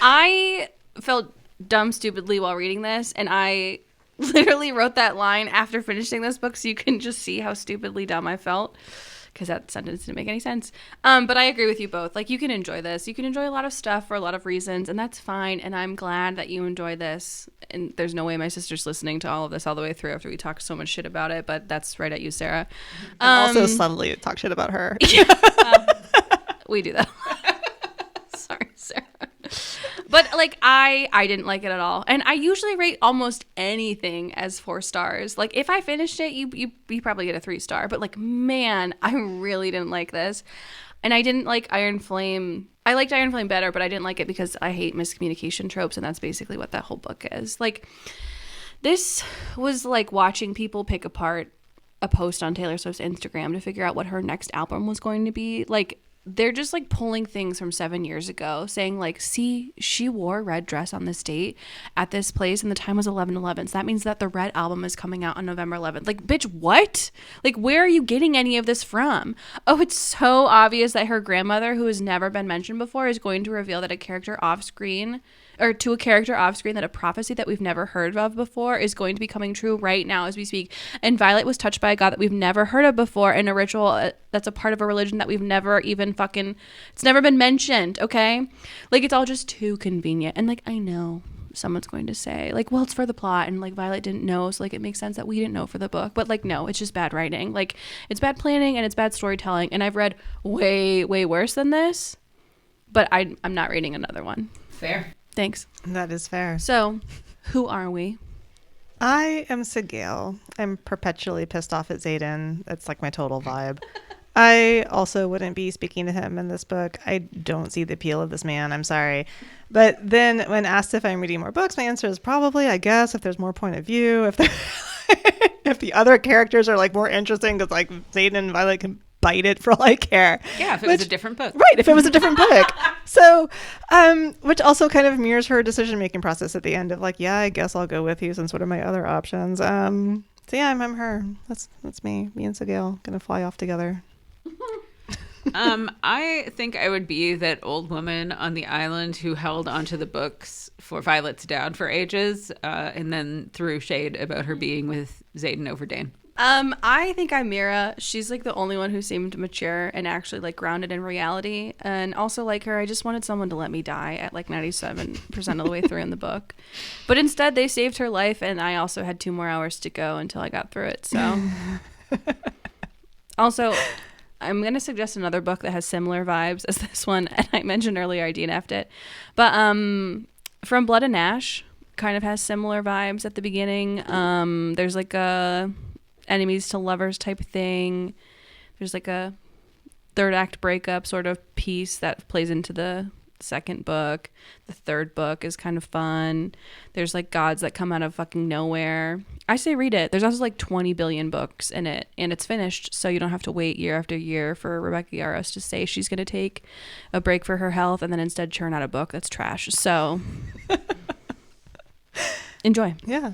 I felt dumb stupidly while reading this, and I literally wrote that line after finishing this book so you can just see how stupidly dumb I felt, because that sentence didn't make any sense. But I agree with you both. Like, you can enjoy this. You can enjoy a lot of stuff for a lot of reasons, and that's fine, and I'm glad that you enjoy this. And there's no way my sister's listening to all of this all the way through after we talk so much shit about it, but that's right at you, Sarah. And also subtly talk shit about her. We do that. Sorry, Sarah. But like I didn't like it at all, and I usually rate almost anything as 4 stars. Like, if I finished it, you probably get a 3-star. But like, man, I really didn't like this, and I didn't like Iron Flame. I liked Iron Flame better, but I didn't like it because I hate miscommunication tropes, and that's basically what that whole book is. Like, this was like watching people pick apart a post on Taylor Swift's Instagram to figure out what her next album was going to be. Like, they're just like pulling things from 7 years ago, saying like, see, she wore a red dress on this date at this place and the time was 11/11. So that means that the red album is coming out on November 11th. Like, bitch, what? Like, where are you getting any of this from? Oh, it's so obvious that her grandmother, who has never been mentioned before, is going to reveal that a character off screen that a prophecy that we've never heard of before is going to be coming true right now as we speak. And Violet was touched by a god that we've never heard of before in a ritual that's a part of a religion that we've never even it's never been mentioned, okay? Like, it's all just too convenient. And like, I know someone's going to say like, well, it's for the plot, and like Violet didn't know, so like it makes sense that we didn't know for the book. But like, no, it's just bad writing. Like, it's bad planning and it's bad storytelling. And I've read way worse than this, but I'm not reading another one. Fair. Thanks. That is fair. So, who are we? I am Sigale. I'm perpetually pissed off at Xaden. It's like my total vibe. I also wouldn't be speaking to him in this book. I don't see the appeal of this man. I'm sorry. But then when asked if I'm reading more books, my answer is probably, I guess, if there's more point of view, if if the other characters are like more interesting, because like Xaden and Violet can bite it for all I care. Yeah, if it was a different book. Right, if it was a different book. So, which also kind of mirrors her decision-making process at the end of like, yeah, I guess I'll go with you since what are my other options? So yeah, I'm her. That's me. Me and Sigale gonna fly off together. I think I would be that old woman on the island who held onto the books for Violet's dad for ages, and then threw shade about her being with Xaden over Dain. I think I'm Maura. She's like the only one who seemed mature and actually like grounded in reality. And also, like her, I just wanted someone to let me die at like 97% of the way through in the book. But instead they saved her life, and I also had 2 more hours to go until I got through it. So also, I'm going to suggest another book that has similar vibes as this one. And I mentioned earlier I DNF'd it. But From Blood and Ash kind of has similar vibes at the beginning. There's like a enemies to lovers type thing. There's like a third act breakup sort of piece that plays into the second book. The third book is kind of fun. There's like gods that come out of fucking nowhere. I say read it. There's also like 20 billion books in it, and it's finished, so you don't have to wait year after year for Rebecca Yarros to say she's going to take a break for her health and then instead churn out a book that's trash. So enjoy. Yeah.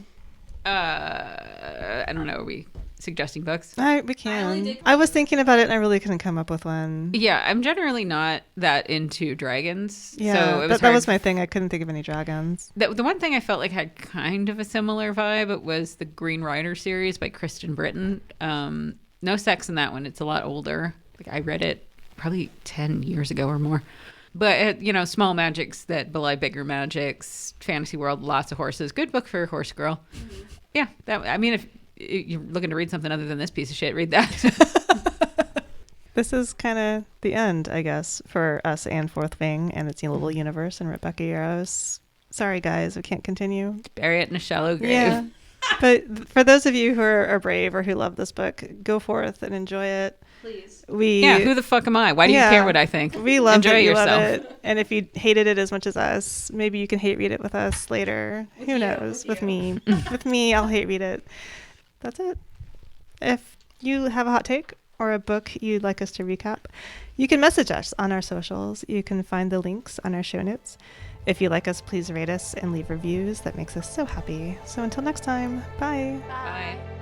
I don't know. Are we suggesting books? We can. I was thinking about it and I really couldn't come up with one. Yeah, I'm generally not that into dragons. Yeah, so that was my thing. I couldn't think of any dragons. The one thing I felt like had kind of a similar vibe was the Green Rider series by Kristen Britton. No sex in that one. It's a lot older. Like, I read it probably 10 years ago or more. But, small magics that belie bigger magics, fantasy world, lots of horses. Good book for a horse girl. Mm-hmm. Yeah. If you're looking to read something other than this piece of shit, read that. This is kind of the end, I guess, for us and Fourth Wing and its little universe and Rebecca Yarros. Sorry, guys, we can't continue. Bury it in a shallow grave. Yeah. But for those of you who are brave or who love this book, go forth and enjoy it. Please. Who the fuck am I? Why do you care what I think? We love Enjoy it. You yourself. love it. And if you hated it as much as us, maybe you can hate read it with us later. Who knows? With me. With me, I'll hate read it. That's it. If you have a hot take or a book you'd like us to recap, you can message us on our socials. You can find the links on our show notes. If you like us, please rate us and leave reviews. That makes us so happy. So until next time, bye. Bye.